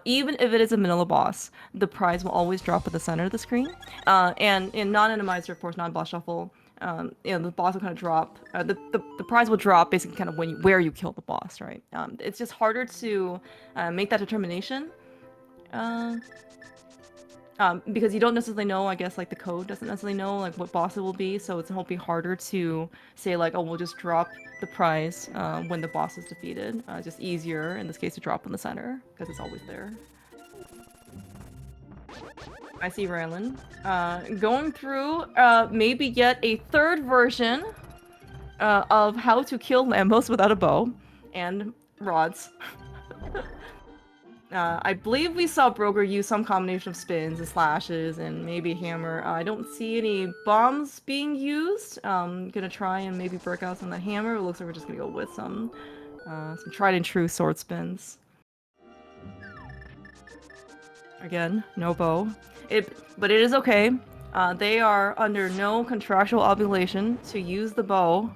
Even if it is a vanilla boss, the prize will always drop at the center of the screen. And in non-Randomizer, of course, non-boss shuffle, you know, the boss will kind of drop. The prize will drop basically kind of where you kill the boss, right? It's just harder to make that determination. Because you don't necessarily know, I guess, like, the code doesn't necessarily know, like, what boss it will be, so it'll be harder to say, like, oh, we'll just drop the prize when the boss is defeated. Just easier, in this case, to drop in the center, because it's always there. I see Raylan. Going through, maybe yet a third version of how to kill Lambos without a bow and rods. I believe we saw Broger use some combination of spins and slashes and maybe a hammer. I don't see any bombs being used. Gonna try and maybe break out some of the hammer. It looks like we're just gonna go with some tried and true sword spins. Again, no bow. But it is okay. They are under no contractual obligation to use the bow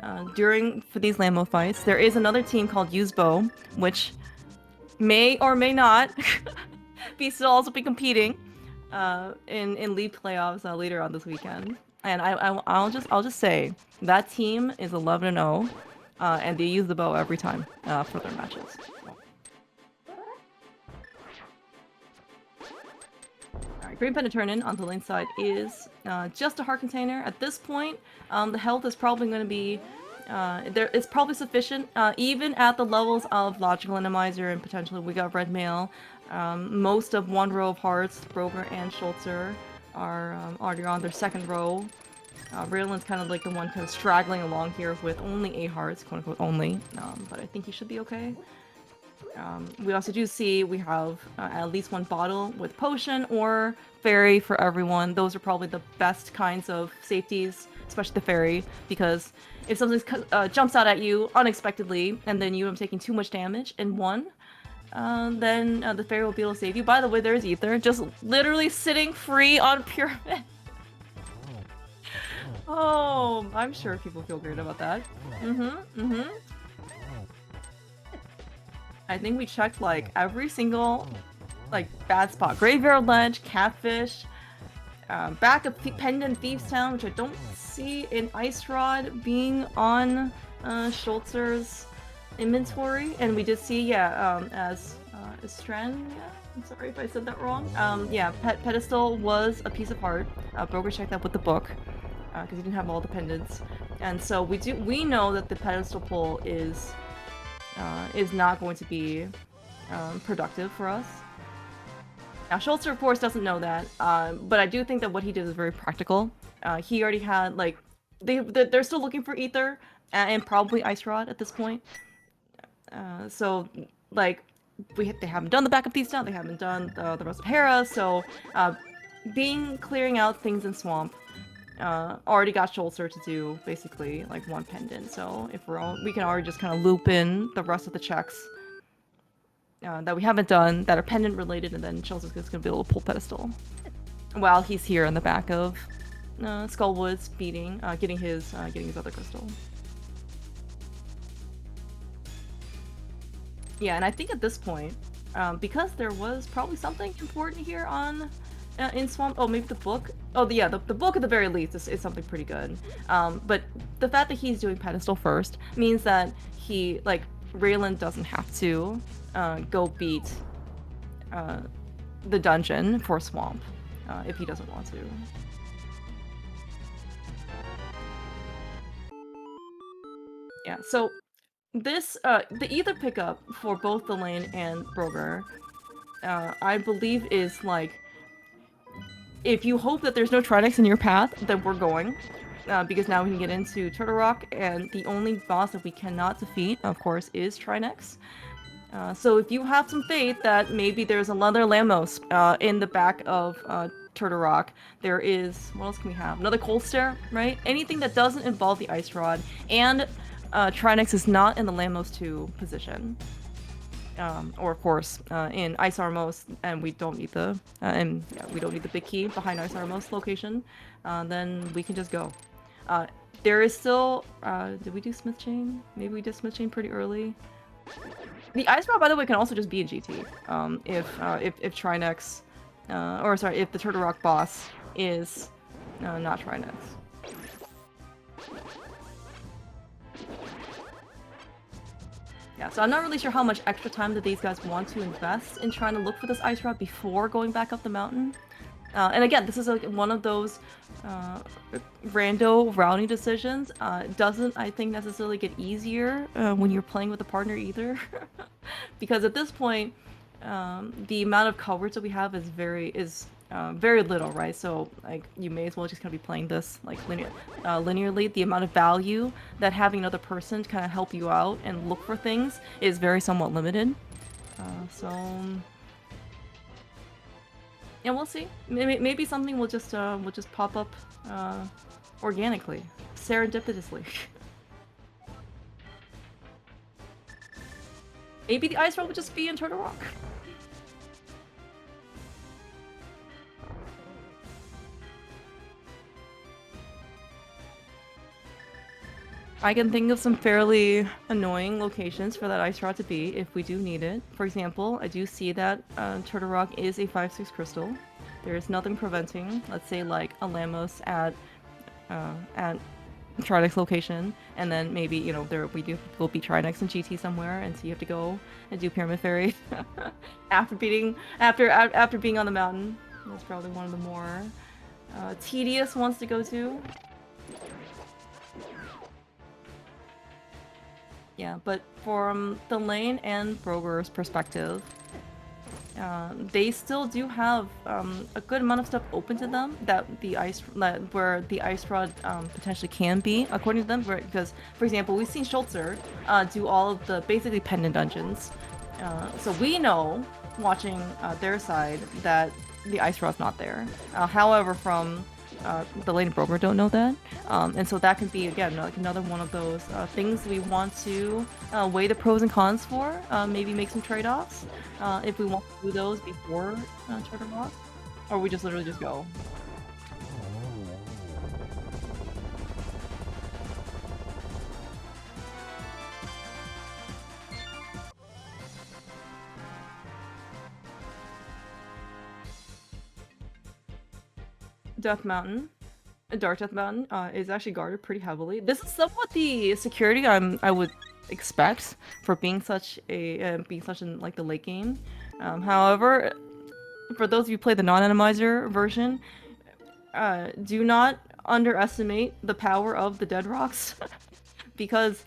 for these Lambo fights. There is another team called Use Bow, which may or may not also be competing in league playoffs later on this weekend. And I'll just say that team is 11-0, and they use the bow every time for their matches. Alright, Green Pentaturnant on the lane side is just a heart container. At this point, the health is probably going to be it's probably sufficient, even at the levels of Logical Randomizer and potentially we got Red Mail. Most of one row of hearts, Broger and Schultzer, are already on their second row. Raylan's kind of like the one kind of straggling along here with only 8 hearts, quote unquote only, but I think he should be okay. We also do see we have at least one bottle with potion or fairy for everyone. Those are probably the best kinds of safeties, especially the fairy, because if something jumps out at you unexpectedly and then you are taking too much damage in one, then the fairy will be able to save you. By the way, there's Ether, just literally sitting free on Pyramid. Oh, I'm sure people feel great about that. I think we checked like every single like bad spot. Graveyard Ledge, Catfish, back of Pendant Thieves Town, which I don't see in Ice Rod being on Schultzer's inventory, and we did see as Strand. Yeah, I'm sorry if I said that wrong. Yeah, Pedestal was a piece of heart. Broker checked that with the book because he didn't have all the pendants, and so we know that the Pedestal pull is not going to be productive for us. Now, Schultzer, of course, doesn't know that, but I do think that what he did is very practical. He already had, like, they're still looking for Ether and probably Ice Rod at this point. So, like, they haven't done the backup Thieves Town, they haven't done the rest of Hera, so clearing out things in Swamp already got Schultzer to do basically like one pendant. So if we can already just kind of loop in the rest of the checks that we haven't done that are pendant related, and then Schultzer's just gonna be able to pull Pedestal while he's here in the back of Skullwoods getting his other crystal. Yeah, and I think at this point, because there was probably something important here on in Swamp. Oh, maybe the book. Oh, the book at the very least is something pretty good. But the fact that he's doing Pedestal first means that Raylan doesn't have to go beat the dungeon for Swamp if he doesn't want to. Yeah, so this the Ether pickup for both the lane and Broger, I believe is like, if you hope that there's no Trinex in your path, then we're going. Because now we can get into Turtle Rock, and the only boss that we cannot defeat, of course, is Trinex. So if you have some faith that maybe there's another Lamos in the back of Turtle Rock, there is... what else can we have? Another Cold Stare, right? Anything that doesn't involve the Ice Rod, and Trinex is not in the Lamos 2 position. Or of course, in Ice Armos, and we don't need the we don't need the big key behind Ice Armos location. Then we can just go. There is still. Did we do Smith Chain? Maybe we did Smith Chain pretty early. The Ice Rod, by the way, can also just be in GT. If Trinex, or sorry, if the Turtle Rock boss is not Trinex. Yeah, so I'm not really sure how much extra time that these guys want to invest in trying to look for this Ice Rod before going back up the mountain. And again, this is like one of those rando routing decisions. Doesn't, I think, necessarily get easier when you're playing with a partner either. Because at this point, the amount of coverage that we have is very little, right? So like you may as well just kind of be playing this like linearly. The amount of value that having another person to kind of help you out and look for things is very somewhat limited. So yeah, we'll see. Maybe something will just pop up organically, serendipitously. Maybe the Ice Rod will just be in Turtle Rock. I can think of some fairly annoying locations for that ice rod to be if we do need it. For example, I do see that Turtle Rock is a 5/6 crystal. There is nothing preventing, let's say, like a Lamos at Trinex location, and then maybe, you know, will be Trinex and GT somewhere, and so you have to go and do Pyramid Fairy after being on the mountain. That's probably one of the more tedious ones to go to. Yeah, but from the lane and Broger's perspective, they still do have a good amount of stuff open to them where the ice rod potentially can be, according to them. Because, for example, we've seen Schultzer do all of the basically pendant dungeons, so we know, watching their side, that the ice rod's not there. However, from the lane broker don't know that, and so that can be again like another one of those things we want to weigh the pros and cons for. Maybe make some trade-offs if we want to do those before Charter Rock, or we just literally just go. Death Mountain, Dark Death Mountain, is actually guarded pretty heavily. This is somewhat the security I would expect for being such in like the late game. However, for those of you who play the non-Randomizer version, do not underestimate the power of the Dead Rocks because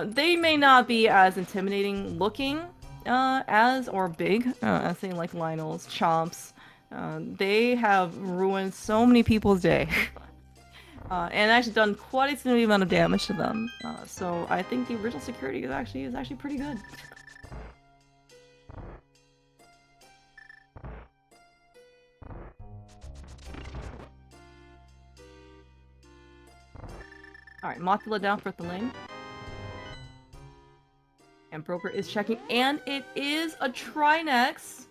they may not be as intimidating looking or big as say like Lionel's, Chomps. They have ruined so many people's day. And actually done quite a significant amount of damage to them. So I think the original security is actually pretty good. Alright, Mothula down for the lane. And Broker is checking, and it is a Trinex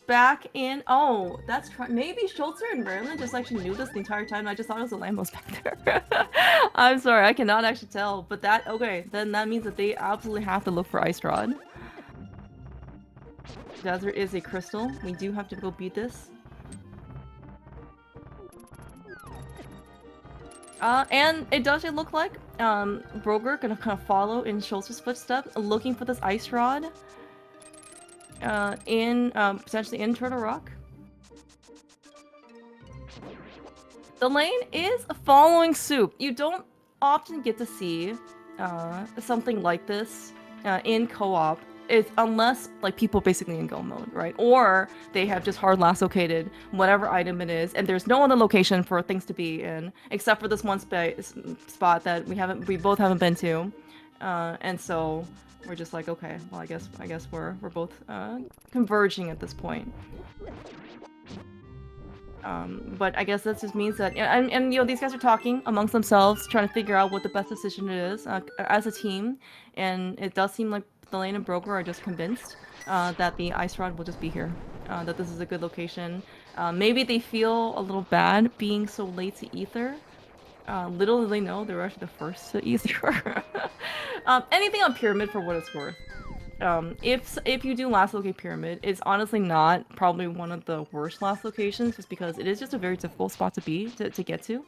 back in. Oh, that's maybe Schultzer and Raylan just actually knew this the entire time. I just thought it was a Lambos back there. I'm sorry, I cannot actually tell. But okay, then that means that they absolutely have to look for Ice Rod. Desert is a crystal. We do have to go beat this. And it does look like Broger gonna kind of follow in Schultz's footsteps, looking for this Ice Rod. Potentially in Turtle Rock. The lane is following suit. You don't often get to see something like this in co-op, unless like people basically in go mode, right? Or they have just hard lassocated whatever item it is, and there's no other location for things to be in except for this one spot that we both haven't been to, and so we're just like, okay, well, I guess we're both converging at this point. But I guess that just means that, and you know, these guys are talking amongst themselves, trying to figure out what the best decision is as a team, and it does seem like the lane and Broker are just convinced that the Ice Rod will just be here, that this is a good location. Maybe they feel a little bad being so late to Ether. Little do they know they were actually the first to Ether. Anything on Pyramid for what it's worth. If you do last locate Pyramid, it's honestly not probably one of the worst last locations, just because it is just a very difficult spot to get to.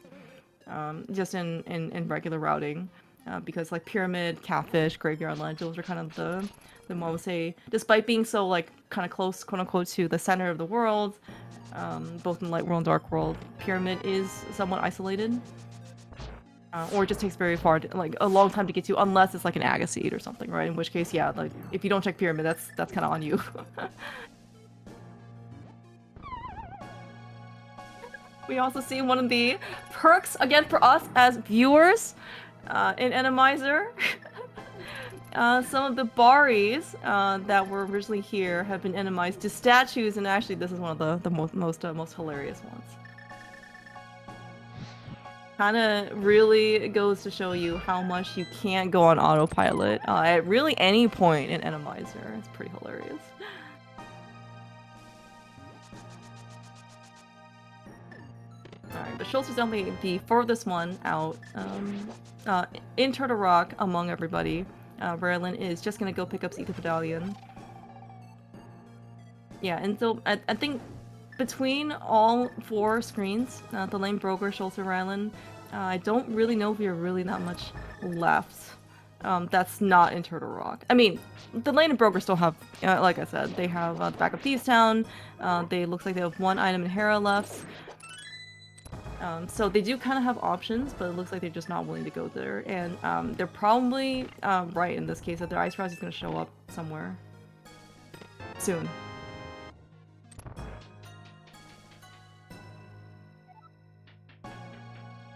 Just in regular routing. Because like Pyramid, Catfish, Graveyard Ledge, those are kind of the one I would say, despite being so like kind of close, quote unquote, to the center of the world, both in Light World and Dark World, Pyramid is somewhat isolated. Or it just takes very far, like a long time to get to, unless it's like an Agaseed or something, right? In which case, yeah, like if you don't check Pyramid, that's kind of on you. We also see one of the perks again for us as viewers in Randomizer. Some of the Baris that were originally here have been randomized to statues, and actually, this is one of the most hilarious ones. Kind of really goes to show you how much you can't go on autopilot at really any point in Randomizer. It's pretty hilarious. Alright, but Schultz is definitely the furthest one out. In Turtle Rock, among everybody, Raylan is just gonna go pick up Seek the Medallion. Yeah, and so I think between all 4 screens, the Lane, Broker, Schultz, and Raylan, I don't really know if we have really that much left. That's not in Turtle Rock. I mean, the Lane and Broker still have, like I said, they have the back of Thieves Town. They looks like they have 1 item in Hera left. So they do kind of have options, but it looks like they're just not willing to go there. And they're probably right in this case that their Ice Rise is going to show up somewhere soon.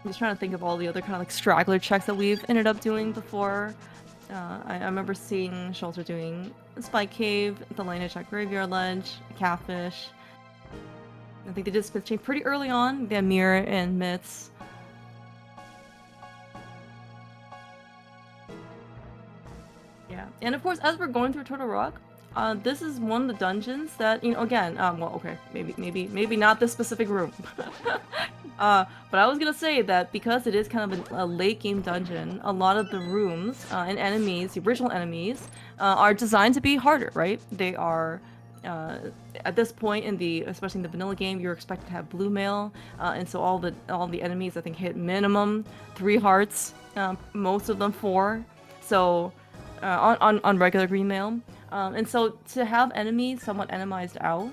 I'm just trying to think of all the other kind of like straggler checks that we've ended up doing before. I remember seeing Schultz doing Spike Cave, the Lena check Graveyard Ledge, Catfish. I think they did Smith Chain pretty early on. They had Mirror and Myths. Yeah, and of course, as we're going through Turtle Rock, this is one of the dungeons that, you know, again, well, okay, maybe not this specific room. But I was gonna say that because it is kind of a late game dungeon, a lot of the rooms and enemies, the original enemies, are designed to be harder, right? They are, at this point in the, especially in the vanilla game, you're expected to have blue mail, and so all the enemies I think hit minimum 3 hearts, most of them 4. So on regular green mail. And so to have enemies somewhat enemized out,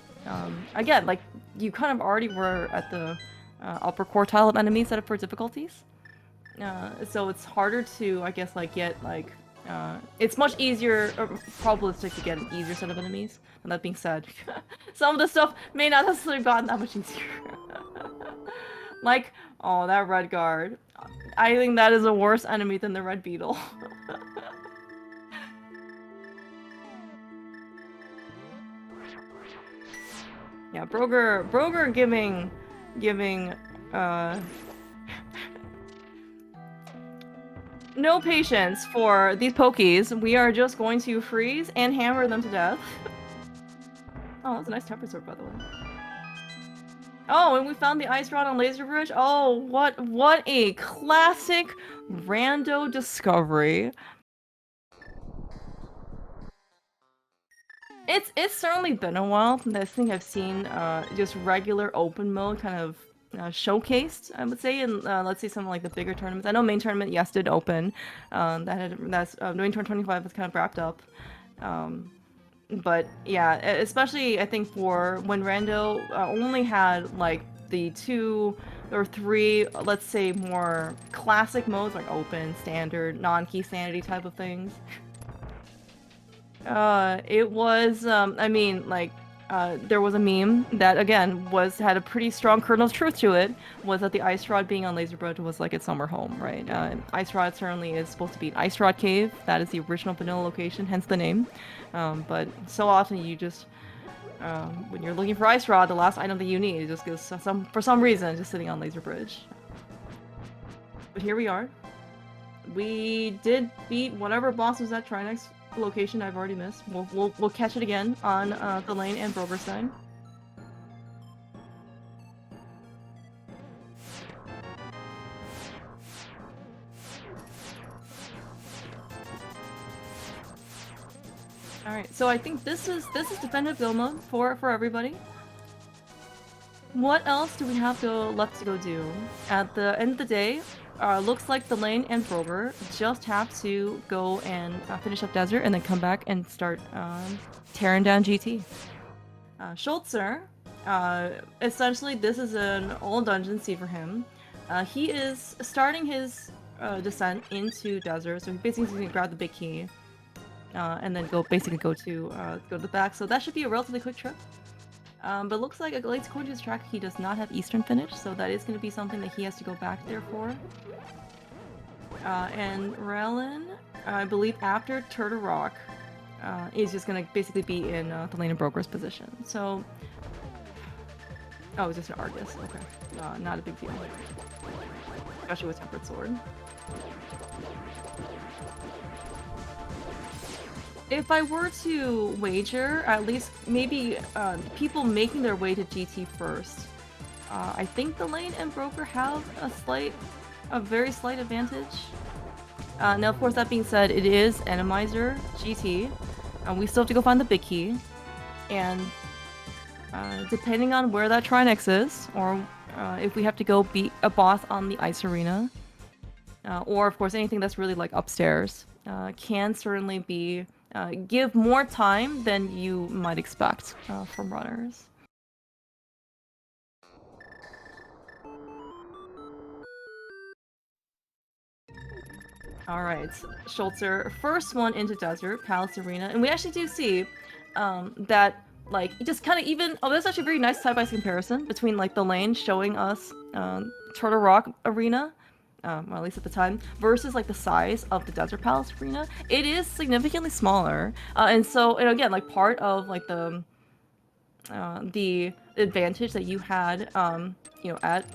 again, like, you kind of already were at the upper quartile of enemies set up for difficulties. So it's harder to, I guess, like, get, like, it's much easier, or probabilistic to get an easier set of enemies. And that being said, some of the stuff may not necessarily have gotten that much easier. Like, oh, that red guard. I think that is a worse enemy than the red beetle. Yeah, Broger giving, no patience for these pokies. We are just going to freeze and hammer them to death. Oh, that's a nice temper sword, by the way. Oh, and we found the ice rod on Laser Bridge. Oh, what a classic rando discovery. It's certainly been a while since I think I've seen just regular open mode kind of showcased, I would say, in let's say some like the bigger tournaments. I know main tournament, yes, did open. That's main tournament 25 was kind of wrapped up. But yeah, especially I think for when Rando only had like the 2 or 3, let's say, more classic modes like open, standard, non-key sanity type of things. It was, I mean, like, there was a meme that, again, had a pretty strong kernel of truth to it, was that the Ice Rod being on Laser Bridge was like its summer home, right? Ice Rod certainly is supposed to be an Ice Rod Cave. That is the original vanilla location, hence the name. But so often you just, when you're looking for Ice Rod, the last item that you need just goes for some reason just sitting on Laser Bridge. But here we are. We did beat whatever boss was at Trinex location I've already missed. We'll catch it again on the lane and Brogerstein. All right, so I think this is definitive go mode for everybody. What else do we have left to go do? At the end of the day, looks like the lane and Broger just have to go and finish up Desert and then come back and start tearing down GT. Schultzer, essentially this is an all dungeon C for him. He is starting his descent into Desert, so he basically going to grab the big key and then go to the back. So that should be a relatively quick trip. But looks like, according to his track, he does not have Eastern finish, so that is going to be something that he has to go back there for. And Raylan, I believe after Turtle Rock, is just going to basically be in the lane of Broker's position. So, oh, it's just an Argus. Okay, not a big deal, especially with Tempered Sword. If I were to wager, at least maybe people making their way to GT first I think the lane and broker have a very slight advantage. Now, of course, that being said, it is Randomizer GT. We still have to go find the big key. And depending on where that Trinex is, or if we have to go beat a boss on the ice arena, or of course anything that's really like upstairs, can certainly be give more time than you might expect from runners. Alright, Schultzer, first one into Desert, Palace Arena, and we actually do see that, like, just kind of even... Oh, there's actually a very nice side-by-side comparison between, like, the lane showing us Turtle Rock Arena, well, at least at the time, versus, like, the size of the Desert Palace Arena. It is significantly smaller, and so, and again, like, part of, like, the advantage that you had, you know, at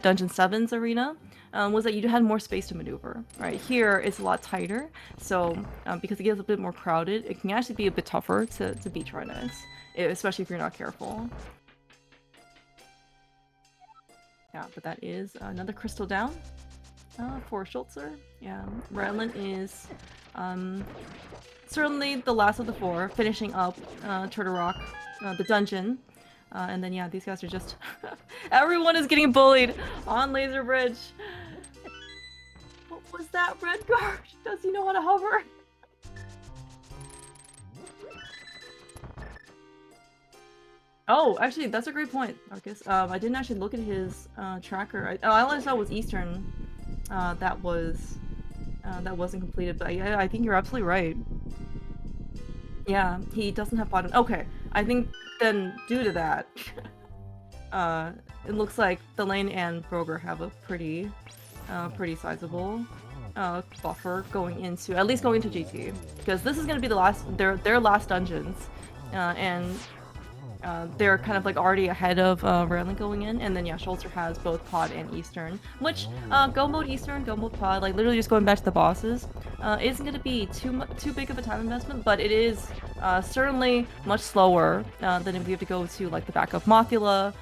Dungeon 7's arena was that you had more space to maneuver. Right here, it's a lot tighter, so because it gets a bit more crowded, it can actually be a bit tougher to beat Trinex, especially if you're not careful. Yeah, but that is another crystal down for Schultzer. Yeah, Rylan is certainly the last of the four, finishing up Turtle Rock, the dungeon. And then, yeah, these guys are just... Everyone is getting bullied on Laser Bridge. What was that, Redguard? Does he know how to hover? Oh, actually, that's a great point, Marcus. I didn't actually look at his tracker. All I saw was Eastern. That wasn't completed, but yeah, I think you're absolutely right. Yeah, he doesn't have bottom. Okay, I think then due to that, it looks like the lane and Broger have a pretty sizable buffer going into, at least going into GT, because this is gonna be the last their last dungeons, and they're kind of like already ahead of Raylan going in, and then yeah, Schultzer has both Pod and Eastern, which go mode Eastern, go mode Pod, like literally just going back to the bosses, isn't going to be too big of a time investment, but it is certainly much slower than if we have to go to like the back of Mothula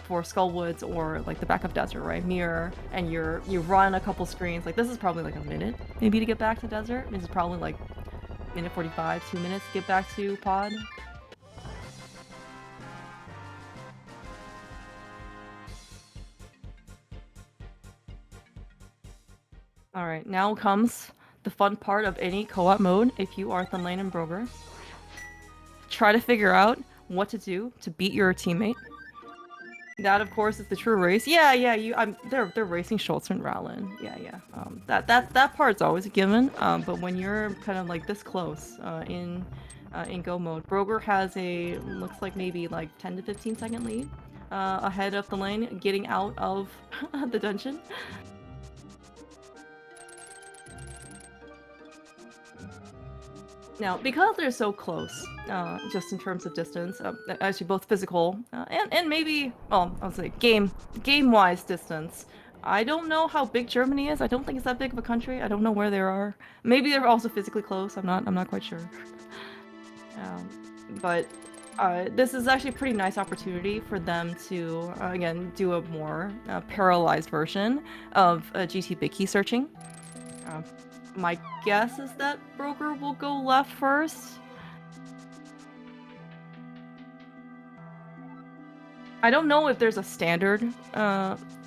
for Skullwoods, or like the back of Desert, right? Mirror, and you run a couple screens. Like this is probably like a minute maybe to get back to Desert. This is probably like minute 45, 2 minutes to get back to Pod. Alright, now comes the fun part of any co-op mode if you are Thunlane and Broger. Try to figure out what to do to beat your teammate. That, of course, is the true race. Yeah, they're racing Schultz and Rowland. Yeah. That part's always a given. But when you're kind of like this close in go mode, Broger has a looks like maybe like 10 to 15 second lead ahead of the lane, getting out of the dungeon. Now, because they're so close, just in terms of distance, actually both physical and maybe, well, I'll say game-wise distance. I don't know how big Germany is. I don't think it's that big of a country. I don't know where they are. Maybe they're also physically close. I'm not quite sure. But this is actually a pretty nice opportunity for them to again do a more parallelized version of GT Big Key searching. My guess is that Broger will go left first. I don't know if there's a standard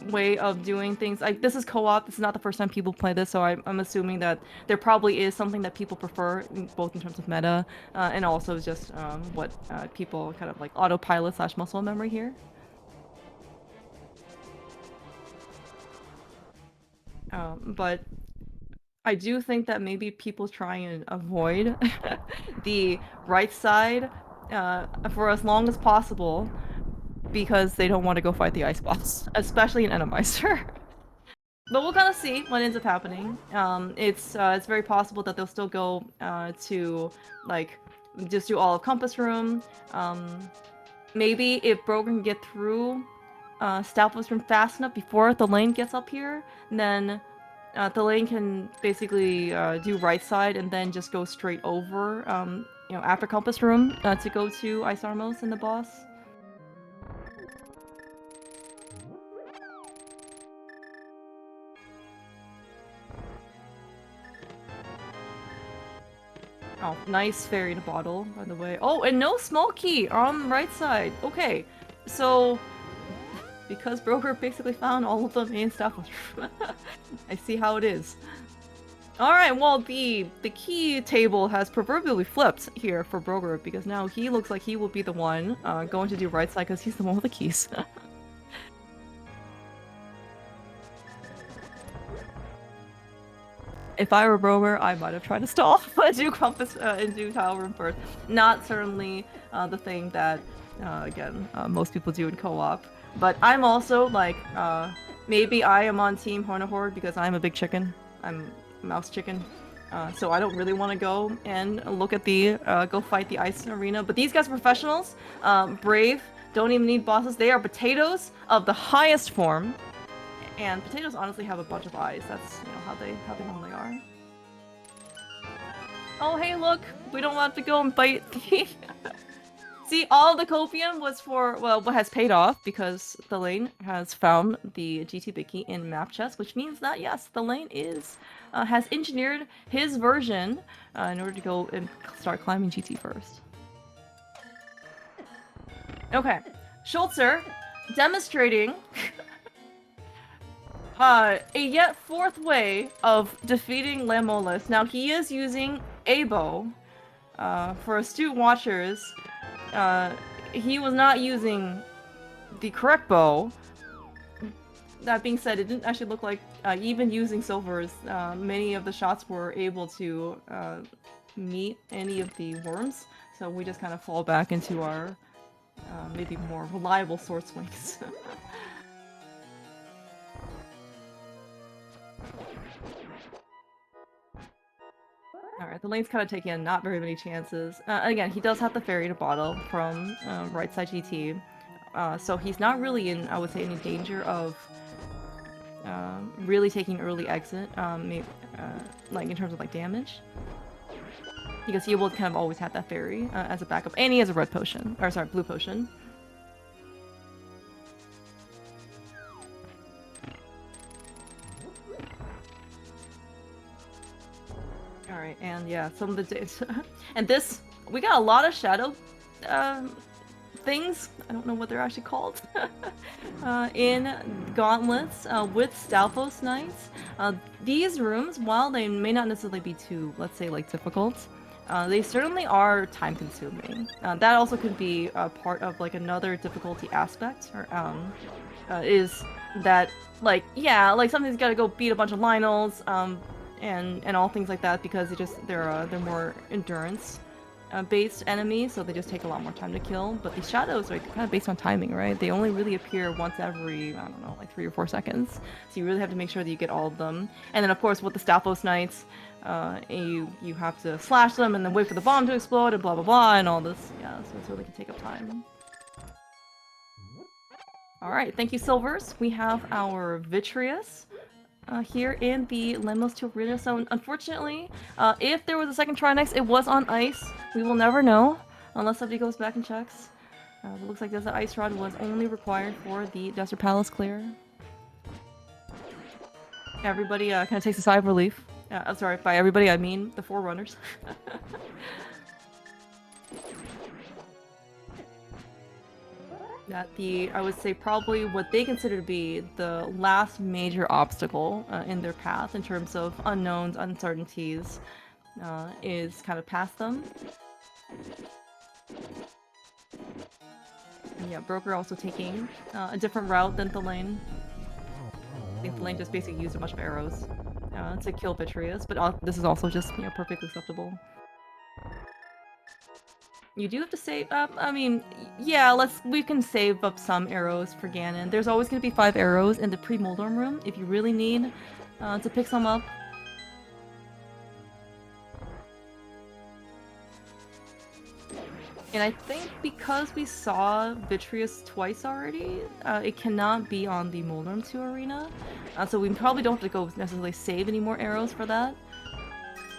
way of doing things. Like, this is co-op, this is not the first time people play this, so I'm assuming that there probably is something that people prefer, both in terms of meta, and also just what people kind of like autopilot / muscle memory here. But I do think that maybe people try and avoid the right side for as long as possible, because they don't want to go fight the ice boss, especially in Randomizer. But we'll kind of see what ends up happening. It's very possible that they'll still go to like just do all of Compass Room. Maybe if Brogan can get through Stalfos Room fast enough before the lane gets up here, then the lane can basically do right side and then just go straight over, you know, after Compass Room to go to Ice Armos and the boss. Oh, nice fairy in a bottle, by the way. Oh, and no small key on the right side. Okay, so because Broker basically found all of the main stuff, I see how it is. Alright, well, the key table has proverbially flipped here for Broker, because now he looks like he will be the one going to do right side, because he's the one with the keys. If I were Broker, I might have tried to stall and do Compass and do Tile Room first. Not certainly the thing that, again, most people do in co-op. But I'm also, like, maybe I am on Team Huhnerhorde because I'm a big chicken. I'm a mouse chicken. So I don't really want to go and look at the, go fight the ice arena. But these guys are professionals, brave, don't even need bosses. They are potatoes of the highest form. And potatoes honestly have a bunch of eyes. That's, you know, how they normally are. Oh, hey, look! We don't want to go and fight the... See, all the copium was for, well, what has paid off because the lane has found the GT Big Key in map chest, which means that, yes, the lane is, has engineered his version in order to go and start climbing GT first. Okay, Schultzer demonstrating a yet fourth way of defeating Lamolis. Now, he is using a bow. For astute watchers, he was not using the correct bow. That being said, it didn't actually look like, even using silvers, many of the shots were able to meet any of the worms. So we just kind of fall back into our maybe more reliable sword swings. Alright, the lane's kind of taking not very many chances. Again, he does have the fairy to bottle from right side GT. So he's not really in, I would say, any danger of really taking early exit, like in terms of like damage. Because he will kind of always have that fairy as a backup. And he has a red potion, or sorry, blue potion. Alright, and yeah, some of the days. And this, we got a lot of shadow things, I don't know what they're actually called, in gauntlets with Stalfos Knights. These rooms, while they may not necessarily be too, let's say, like, difficult, they certainly are time-consuming. That also could be part of, like, another difficulty aspect, or, is that, like, yeah, like, something's gotta go beat a bunch of Lionels, and all things like that, because they're more endurance based enemies, so they just take a lot more time to kill. But these shadows are kind of based on timing, right? They only really appear once every, I don't know, like 3 or 4 seconds. So you really have to make sure that you get all of them. And then of course with the Stalfos Knights, you have to slash them and then wait for the bomb to explode and blah blah blah and all this. Yeah, so it really can take up time. Alright, thank you, Silvers. We have our Vitreous here in the Lemos to Arena. So unfortunately, if there was a second try next, it was on ice. We will never know unless somebody goes back and checks. It looks like the ice rod was only required for the Desert Palace clear. Everybody kind of takes a sigh of relief. I'm sorry, by everybody I mean the Forerunners. That I would say probably what they consider to be the last major obstacle in their path in terms of unknowns, uncertainties, is kind of past them. And yeah, Broker also taking a different route than the lane. I think the lane just basically used a bunch of arrows to kill Vitreous, but this is also just, you know, perfectly acceptable. You do have to save up. I mean, yeah, we can save up some arrows for Ganon. There's always going to be 5 arrows in the pre-Moldorm room if you really need to pick some up. And I think because we saw Vitreous twice already, it cannot be on the Moldorm 2 arena. So we probably don't have to go necessarily save any more arrows for that.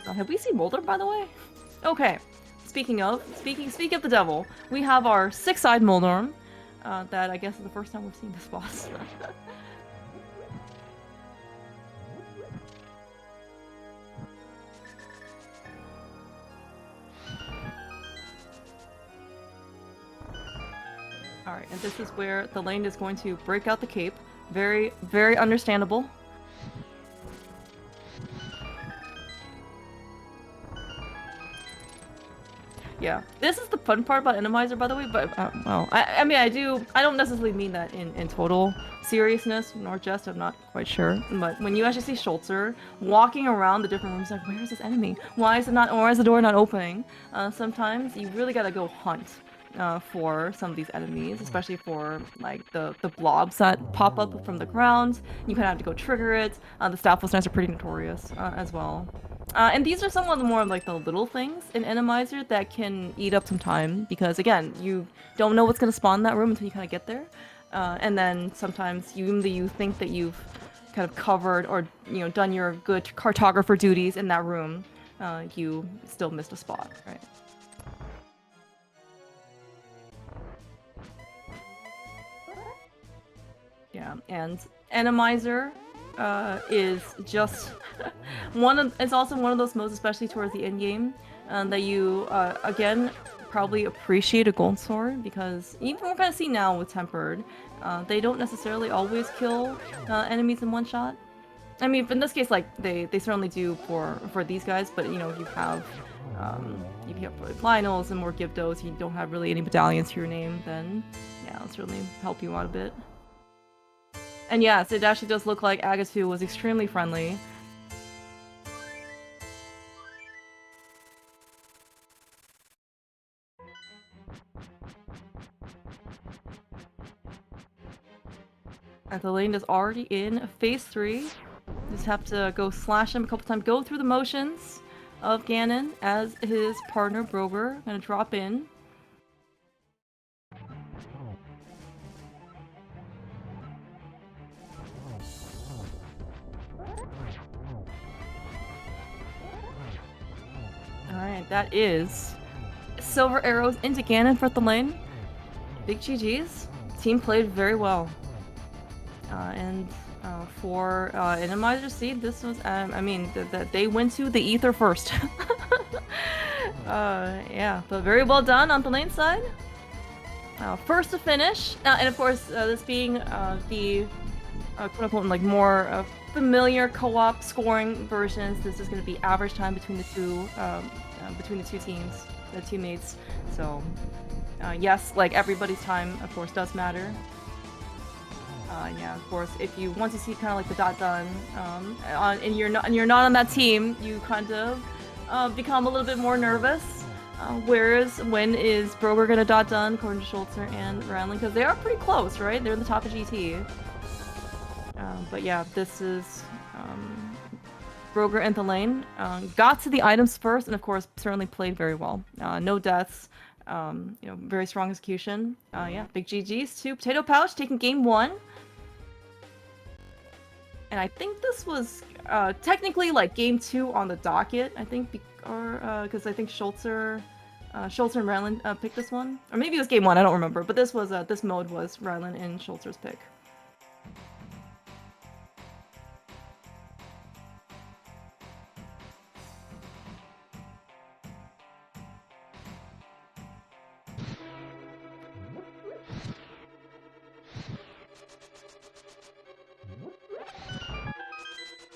Have we seen Moldorm, by the way? Okay. Speaking of the devil, we have our 6-eyed Moldorm, that I guess is the first time we've seen this boss. Alright, and this is where the lane is going to break out the cape. Very, very understandable. Yeah, this is the fun part about Randomizer, by the way, but, well, I mean, I don't necessarily mean that in total seriousness, nor jest, I'm not quite sure, but when you actually see Schultzer walking around the different rooms, like, where is this enemy? Why is the door not opening? Sometimes you really gotta go hunt for some of these enemies, especially for, like, the blobs that pop up from the ground. You kind of have to go trigger it. The Staffel Snipes are pretty notorious as well. And these are some of the more like the little things in Randomizer that can eat up some time because again, you don't know what's gonna spawn in that room until you kind of get there, and then sometimes you think that you've kind of covered or done your good cartographer duties in that room, you still missed a spot, right? Yeah, and Randomizer is just it's also one of those modes, especially towards the end game, that you again probably appreciate a gold sword because even we're kind of see now with tempered, they don't necessarily always kill enemies in one shot. I mean, in this case, like they certainly do for these guys, but if you have Lionels and more Gyptos, you don't have really any medallions to your name, then yeah, it'll certainly help you out a bit. And yes, it actually does look like Agatu was extremely friendly. And the lane is already in phase 3. Just have to go slash him a couple times, go through the motions of Ganon as his partner Broger gonna drop in. Alright, that is silver arrows into Ganon for the lane. Big GG's. Team played very well. And for Randomizer Seed, this was, I mean, they went to the ether first. Yeah, but very well done on the lane side. First to finish, and of course, this being the quote-unquote like more familiar co-op scoring versions, this is going to be average time between the two teams, the teammates. So yes, like everybody's time, of course, does matter. Yeah, of course, if you want to see kind of like the dot done, and you're not on that team, you kind of become a little bit more nervous. Whereas when is Broger gonna dot done according to Schultzer and Ranlin, because they are pretty close, right? They're in the top of GT. But yeah, this is Broger in the lane. Got to the items first, and of course, certainly played very well. No deaths. Very strong execution. Yeah, big GGs to Potatoepouch taking game 1. And I think this was technically like game 2 on the docket. I think, because I think Schultzer and Ranlin picked this one, or maybe it was game 1. I don't remember. But this was this mode was Ranlin and Schultzer's pick.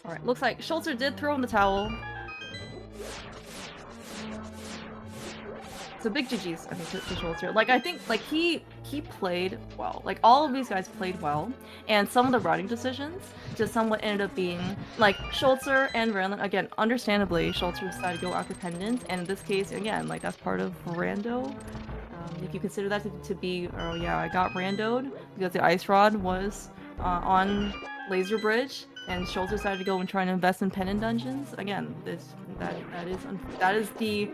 Alright, looks like Schultzer did throw in the towel. So big GG's, I think, to Schultzer. Like, I think, like, he played well. Like, all of these guys played well. And some of the routing decisions just somewhat ended up being, like, Schultzer and Ranlin, again, understandably, Schultzer decided to go after Pendant. And in this case, again, like, that's part of Rando. If you consider that to be, oh yeah, I got randoed because the Ice Rod was on Laser Bridge. And Schultzer decided to go and try and invest in Pendant Dungeons. Again, that is the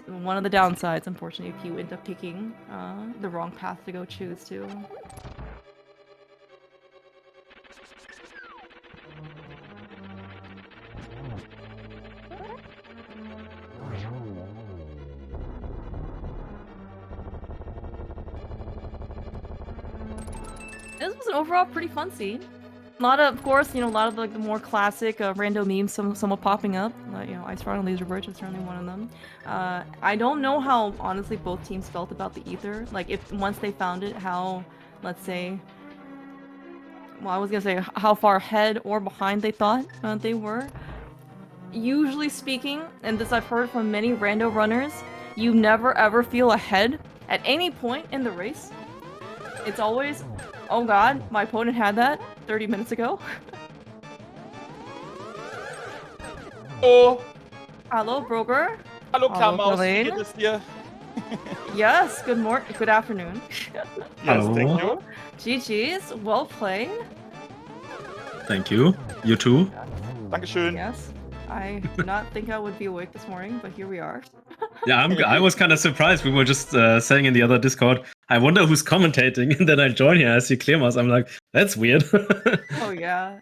one of the downsides, unfortunately, if you end up picking the wrong path to go choose to. This was an overall pretty fun scene. A lot of course, a lot of like the more classic random memes, somewhat popping up. Ice Rod and Laser Bridge is certainly one of them. I don't know how honestly both teams felt about the ether. Like if once they found it, how, let's say, well, I was gonna say how far ahead or behind they thought they were. Usually speaking, and this I've heard from many rando runners, you never ever feel ahead at any point in the race. It's always, oh god, my opponent had that 30 minutes ago. Oh. Hello, Broker. Hallo, Hello, Klammaus, wie Colleen. geht es dir? Yes, good afternoon. Yes, Hello. thank you. GG's, well played. Thank you. You too. Dankeschön. Yes, I did not think I would be awake this morning, but here we are. Yeah, I was kind of surprised. We were just saying in the other Discord, I wonder who's commentating, and then I join here. I see Clearmas. I'm like, that's weird. Oh yeah.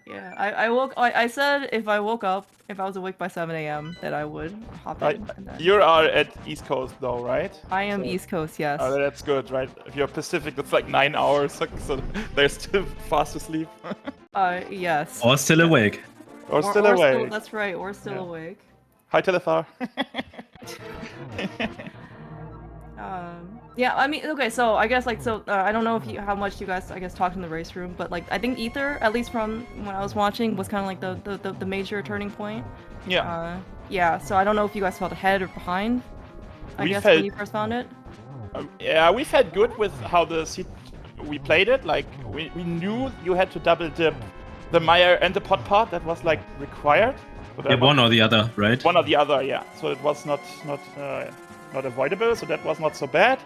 I said if I woke up, if I was awake by 7 a.m., that I would hop in. And then... You are at East Coast though, right? I am East Coast, yes. Oh, that's good, right? If you're Pacific, that's like 9 hours, so they're still fast asleep. Yes. Or still awake. Or still awake. That's right, or still awake. Hi, Telethar. Yeah, I mean, okay, so I guess I don't know how much you guys talked in the race room, but like I think Ether, at least from when I was watching, was kind of like the major turning point. Yeah. Yeah. So I don't know if you guys felt ahead or behind. When you first found it. Yeah, we felt good with how we played it. Like we knew you had to double dip the Mire and the pot part. That was like required. Yeah, one or the other, right? One or the other, yeah. So it was not avoidable. So that was not so bad.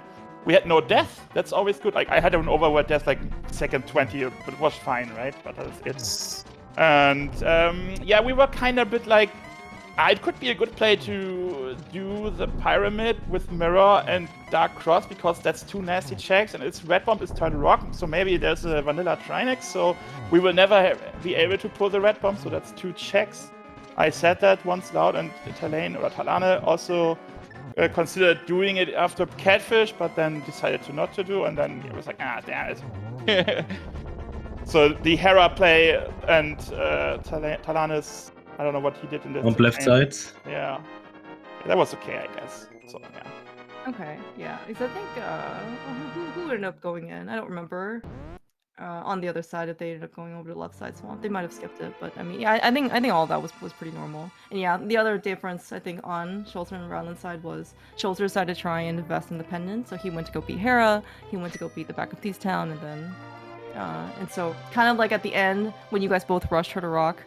We had no death. That's always good. Like I had an overworld death like second 20, but it was fine, right? But it's and yeah, we were kind of a bit like it could be a good play to do the pyramid with mirror and dark cross because that's two nasty checks and its red bomb is turn rock. So maybe there's a vanilla Trinex. So we will never be able to pull the red bomb. So that's two checks. I said that once loud, and Talane also considered doing it after Catfish, but then decided to not to do, and then it was like, damn it. So the Hera play and Talane's, I don't know what he did in the on left side. Yeah, that was okay, I guess. So yeah. Okay, yeah, because I think who ended up going in? I don't remember. On the other side, if they ended up going over to the left side swamp, they might have skipped it. But I mean, yeah, I think all of that was pretty normal. And yeah, the other difference I think on Schulzer and Rowland's side was Schulzer decided to try and invest in the pendant, so he went to go beat Hera, he went to go beat the back of Thieves Town, and then and so kind of like at the end when you guys both rushed her to rock,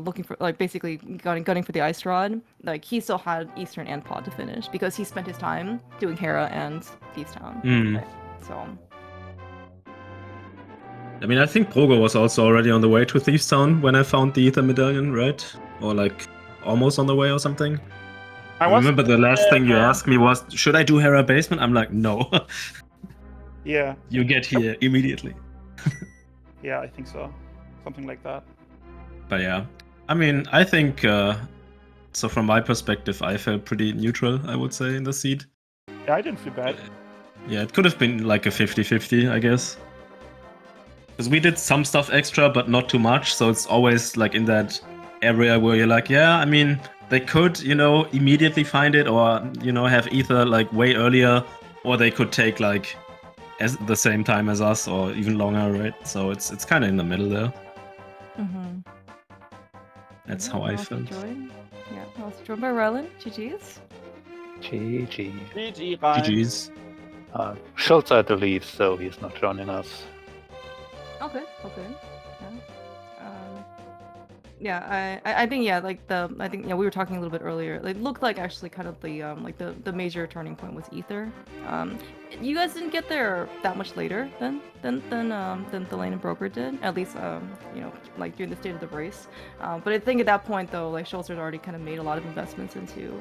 looking for like basically gunning for the ice rod, like he still had Eastern and Pod to finish because he spent his time doing Hera and Thieves Town. Right? So. I mean, I think Brogo was also already on the way to Thieves Town when I found the Ether Medallion, right? Or like almost on the way or something. I remember the last thing you asked me was, should I do Hera Basement? I'm like, no. Yeah. You get here immediately. Yeah, I think so. Something like that. But yeah, I mean, I think, so from my perspective, I felt pretty neutral, I would say, in the seed. Yeah, I didn't feel bad. Yeah, it could have been like a 50-50, I guess. Because we did some stuff extra, but not too much, so it's always like in that area where you're like, yeah, I mean, they could, immediately find it, or, have Ether like way earlier, or they could take like the same time as us, or even longer, right? So it's kind of in the middle there. Mm-hmm. That's how I felt. Yeah, I was joined by Rylan. GG's. GG, Ryan. GG's. Schultz at the lead, so he's not joining us. Okay. Yeah. I think we were talking a little bit earlier. It looked like actually kind of the major turning point was Ether. You guys didn't get there that much later than Delane and Broker did. At least like during the state of the race. But I think at that point though, like Schultz had already kind of made a lot of investments into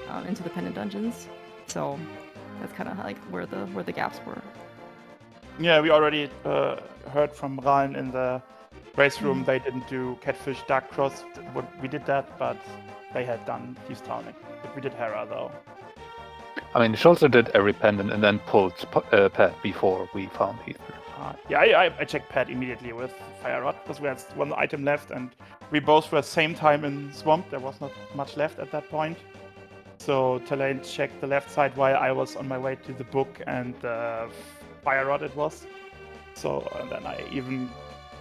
the pendant dungeons. So that's kind of like where the gaps were. Yeah, we already heard from Ryan in the race room. They didn't do Catfish, Dark Cross. We did that, but they had done Thieves Town. But we did Hera though. I mean, Schultz did every pendant and then pulled Pet before we found Ether. I checked pad immediately with Fire Rod because we had one item left and we both were same time in Swamp. There was not much left at that point. So Talaine checked the left side while I was on my way to the book and Fire Rod it was. So and then I even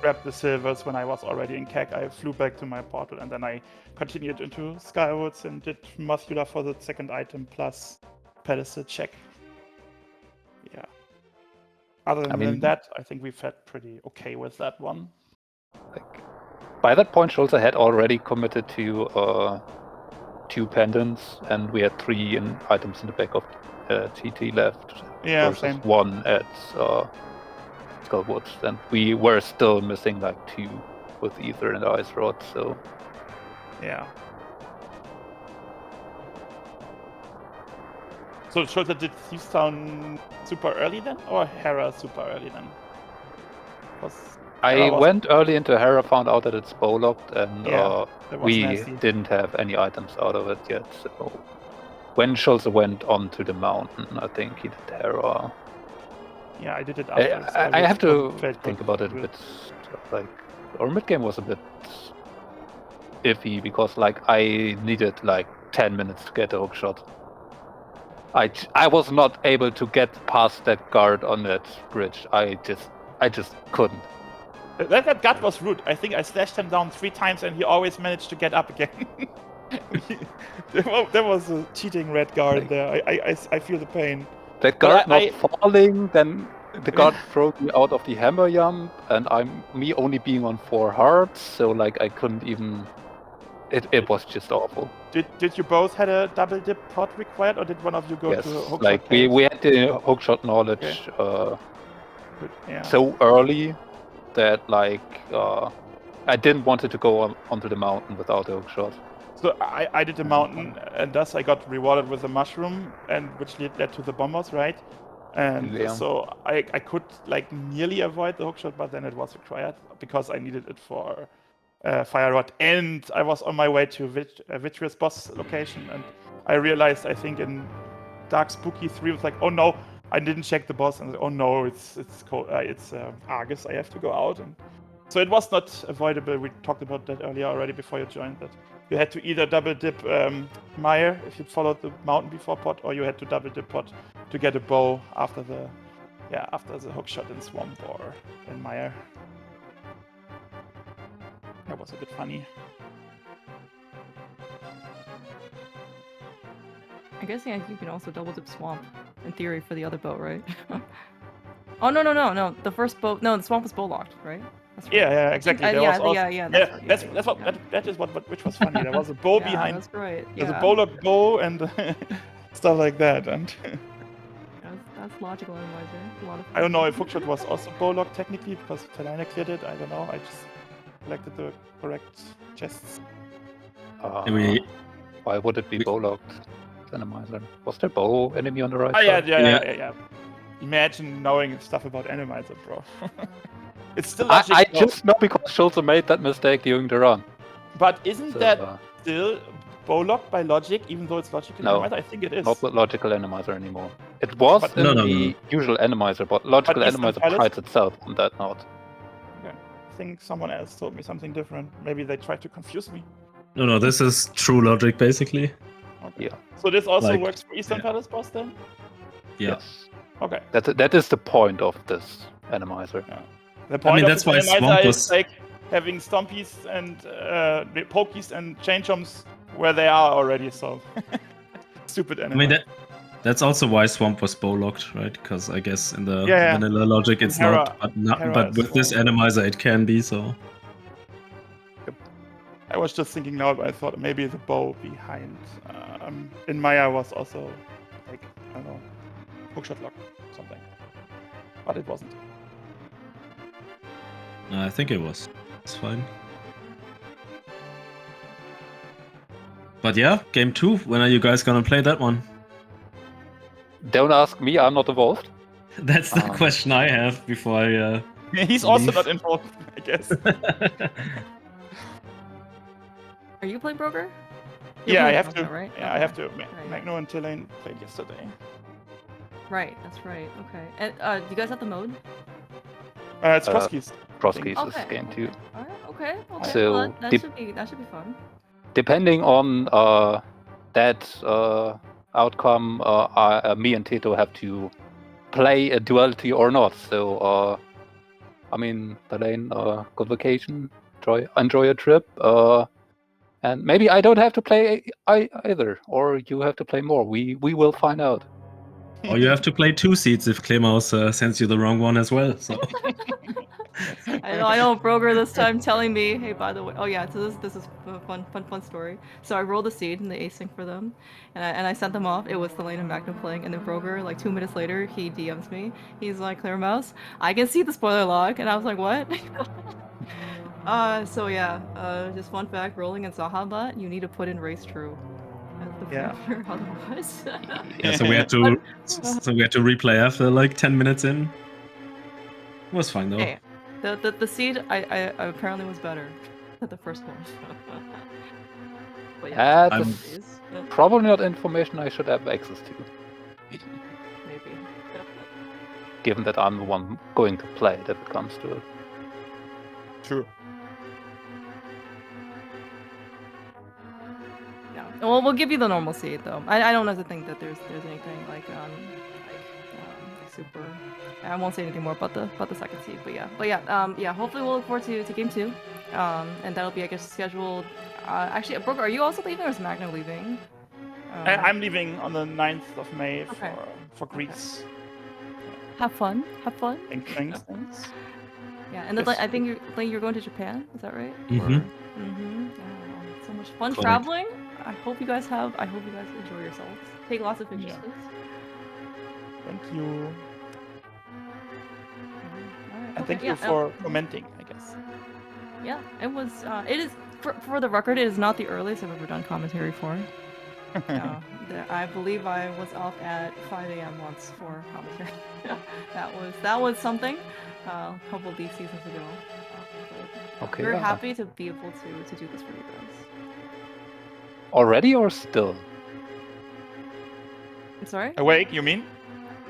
grabbed the silvers when I was already in CAC. I flew back to my portal and then I continued into Skywoods and did Muscular for the second item plus Pedestal check. Yeah. Other than that, I think we felt pretty okay with that one. Like, by that point, Schulze had already committed to 2 pendants, and we had 3 items in the back of TT left. Yeah, versus same. 1 at Skullwoods, and we were still missing like 2 with Ether and Ice Rod. So yeah. So Schulze, did Thieves Town super early then, or Hera super early then? I went early into Hera, found out that it's bow locked, and that was we nasty. didn't have any items out of it yet. So when Schulze went onto the mountain, I think he did Hera. Yeah, I did it after. I have to think about it a bit. Like, our mid game was a bit iffy because like I needed like 10 minutes to get a hook shot. I was not able to get past that guard on that bridge. I just couldn't. That guard was rude. I think I slashed him down 3 times and he always managed to get up again. There was a cheating red guard there. I feel the pain. That guard not falling, then the guard threw me out of the hammer jump, and me only being on 4 hearts, so like I couldn't even. It was just awful. Did you both had a double dip pot required, or did one of you go to hookshot? Like we had the hookshot knowledge so early that like I didn't want it to go onto the mountain without a hookshot. So I did the mountain, and thus I got rewarded with a mushroom, and which led to the bombers, right? And so I could like nearly avoid the hookshot, but then it was required because I needed it for Fire Rod, and I was on my way to Vitreous boss location, and I realized I think in Dark Spooky 3 was like, oh no, I didn't check the boss, and oh no, it's Argus, I have to go out, and so it was not avoidable. We talked about that earlier already before you joined, that you had to either double dip Mire if you followed the mountain before pot, or you had to double dip pot to get a bow after the hookshot in Swamp or in Mire. That was a bit funny. I guess you can also double dip Swamp, in theory, for the other boat, right? Oh no! The first boat, no, the Swamp was bow locked, right? That's right. Yeah, exactly. That is which was funny. There was a bow behind. That's right. There's a bow locked bow and stuff like that, and that's logical, Randomizer. A lot of. I don't know if hookshot was also bow locked technically because Talaine cleared it. I don't know. I just selected the correct chests. Why would it be bow locked? Randomizer. Was there bow enemy on the right side? Yeah. Imagine knowing stuff about Randomizer, bro. It's still logical. I just know because Schulze made that mistake during the run. But isn't that still bow locked by logic, even though it's logical Randomizer? I think it is. Not with logical Randomizer anymore. It was the usual Randomizer, but logical Randomizer prides itself on that note. Okay. I think someone else told me something different. Maybe they tried to confuse me. No, this is true logic, basically. Okay. Yeah. So this also works for Eastern Palace boss then? Yeah. Yes. Okay. That is the point of this Randomizer. Yeah. The point that's why Swamp was like having Stompies and Pokies and Chain Chomps where they are already, so stupid enemy. I mean that's also why Swamp was bow locked, right? Because I guess in the vanilla logic it's not, but with this Randomizer it can be, so. Yep. I was just thinking now, but I thought maybe the bow behind in Maya was also like, I don't know, hookshot lock something, but it wasn't. No, I think it was. It's fine. But yeah, game 2. When are you guys gonna play that one? Don't ask me. I'm not involved. That's the question I have before I. He's also not involved, I guess. Are you playing Broker? Yeah, I have to. Right? Yeah, I have to. Magno and Talaine played yesterday. Right, that's right. Okay. And do you guys have the mode? It's Crosskeys. Crosskeys Okay. is game 2. Alright, okay. So, Well, that should be fun. Depending on that outcome, me and Tito have to play a duality or not. So, I mean, Delaine, good vacation. Enjoy your trip. And maybe I don't have to play either, or you have to play more. We will find out. Or you have to play 2 seats if Klemaus sends you the wrong one as well. So I know Broger this time telling me, hey, by the way, oh yeah, so this is a fun story. So I rolled a seed in the async for them, and I sent them off. It was Delaine and Magnum playing, and then Broger, like 2 minutes later, he DMs me. He's like, Clear Mouse, I can see the spoiler log, and I was like, what? So yeah, just fun fact, rolling in Zahabat, you need to put in race true. Yeah. Otherwise. yeah, so we had to replay after like 10 minutes in. It was fine though. Hey, the seed I apparently was better than the first one. But yeah, That's probably not information I should have access to, maybe. given that I'm the one going to play it if it comes to it. True. Yeah. Well, we'll give you the normal seed though. I don't know to think that there's anything like super. I won't say anything more about the second seed, but yeah. Hopefully we'll look forward to game 2, and that'll be I guess scheduled. Actually, Brooke, are you also leaving or is Magna leaving? I'm leaving on the 9th of May Okay. for Greece. Have fun. Thanks. Yeah, and then Yes. I think you're going to Japan. Is that right? Mhm. Yeah, so much fun Correct. traveling. I hope you guys enjoy yourselves. Take lots of pictures, Yeah. please. Thank you. Alright, And okay, thank you yeah, for commenting, I guess. Yeah, it was. It is for the record. It is not the earliest I've ever done commentary for. I believe I was off at 5 a.m. once for commentary. that was something. A couple of these seasons ago. Okay, We're yeah. happy to be able to do this for you guys. Already or still? I'm sorry. Awake, you mean?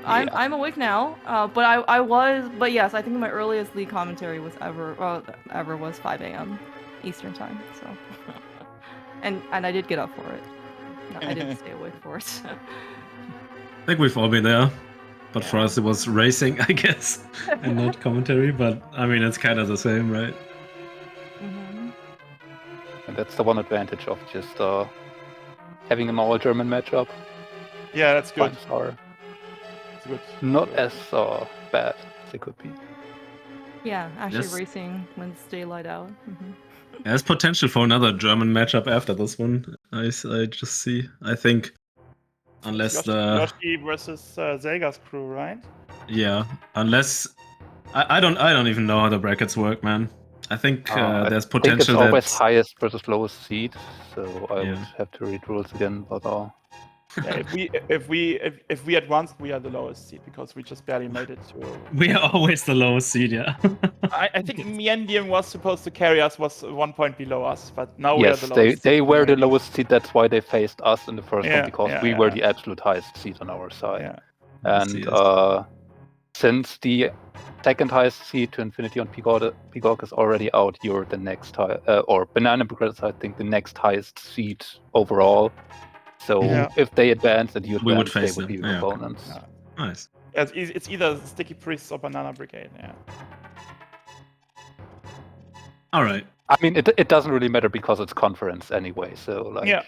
I'm awake now. But I was. But yes, I think my earliest league commentary was ever was 5 a.m. Eastern time. So. and I did get up for it. No, I didn't stay awake for it. I think we've all been there. But for Yeah. us it was racing, I guess, and not commentary. But I mean, it's kind of the same, right? Mm-hmm. And that's the one advantage of just having an all-German matchup. Yeah, that's good. Times are That's good. not as bad as they could be. Yeah, actually Yes. racing when it's daylight out. Mm-hmm. There's potential for another German matchup after this one. I just see. I think, unless Yoshi versus Zelga's crew, right? unless I don't even know how the brackets work, man. I think I there's think it's potential always that highest versus lowest seed, so I Yeah. would have to read rules again. But Yeah, if we advanced, we are the lowest seed because we just barely made it to. we are always the lowest seed, yeah. I think Miendium was supposed to carry us, was 1 point below us, but now we are yes, the lowest. they seed. were the lowest seed. That's why they faced us in the first Yeah, one, because yeah, we yeah, were yeah. the absolute highest seed on our side. Yeah. And Yes. since the second highest seed to Infinity on Peacock is already out, you're the next or Banana Bread, I think the next highest seed overall. So Yeah. if they advance and you We would advance, they face would be them. your Yeah, okay. opponents. Yeah. Nice. It's either Sticky Priests or Banana Brigade. Yeah. All right. I mean, it doesn't really matter because it's conference anyway. So like, Yeah.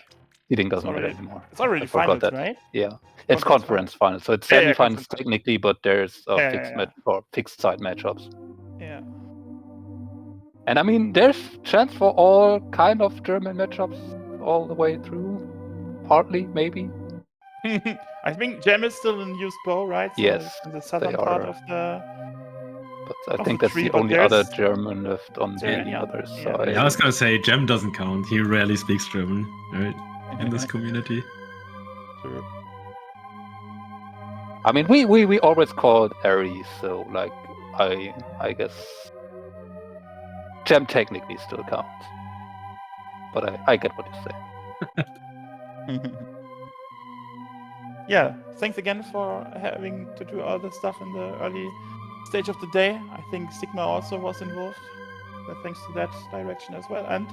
seeding doesn't matter already- anymore. It's already I forgot finals, that. right? Yeah, it's Conference conference finals. So it's Yeah, yeah, semifinals conference. technically, but there's Yeah, fixed yeah. or fixed side matchups. Yeah. And I mean, there's chance for all kind of German matchups all the way through. Partly, maybe. I think Gem is still in used bow, right? So Yes, it's in the southern they part are. of the. But I Of think the that's tree, the but only other there's- German left on there the any other other- yeah, side. Yeah, I was gonna say Jem doesn't count. He rarely speaks German, right? In this community. I mean, we always called Aries, so like I guess Gem technically still counts. But I get what you say. Yeah, thanks again for having to do all the stuff in the early stage of the day. I think Sigma also was involved. Thanks to that direction as well. And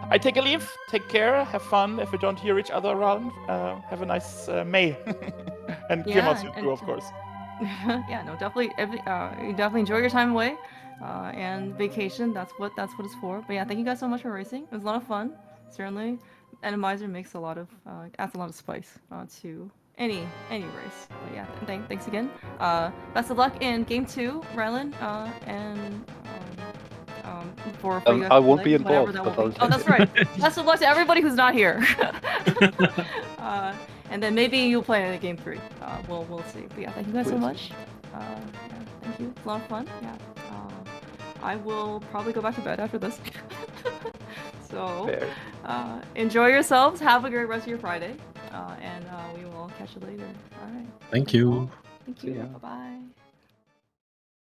I take a leave. Take care. Have fun. If we don't hear each other around, have a nice May. And Kimas, you too, of course. Yeah, no, definitely. You definitely enjoy your time away, and vacation. That's what it's for. But yeah, thank you guys so much for racing. It was a lot of fun. Certainly, Randomizer makes a lot of adds a lot of spice to any race. But yeah, thanks again. Best of luck in game 2, Rylan, and for you guys I to won't play, be whatever involved. that But will be. Oh, that's right. Best of luck to everybody who's not here. And then maybe you'll play in game 3. We'll see. But yeah, thank you guys so much. Yeah, thank you. It's a lot of fun. Yeah. I will probably go back to bed after this. So, enjoy yourselves. Have a great rest of your Friday. And we will catch you later. All right. Thank you. Thank you. Bye-bye.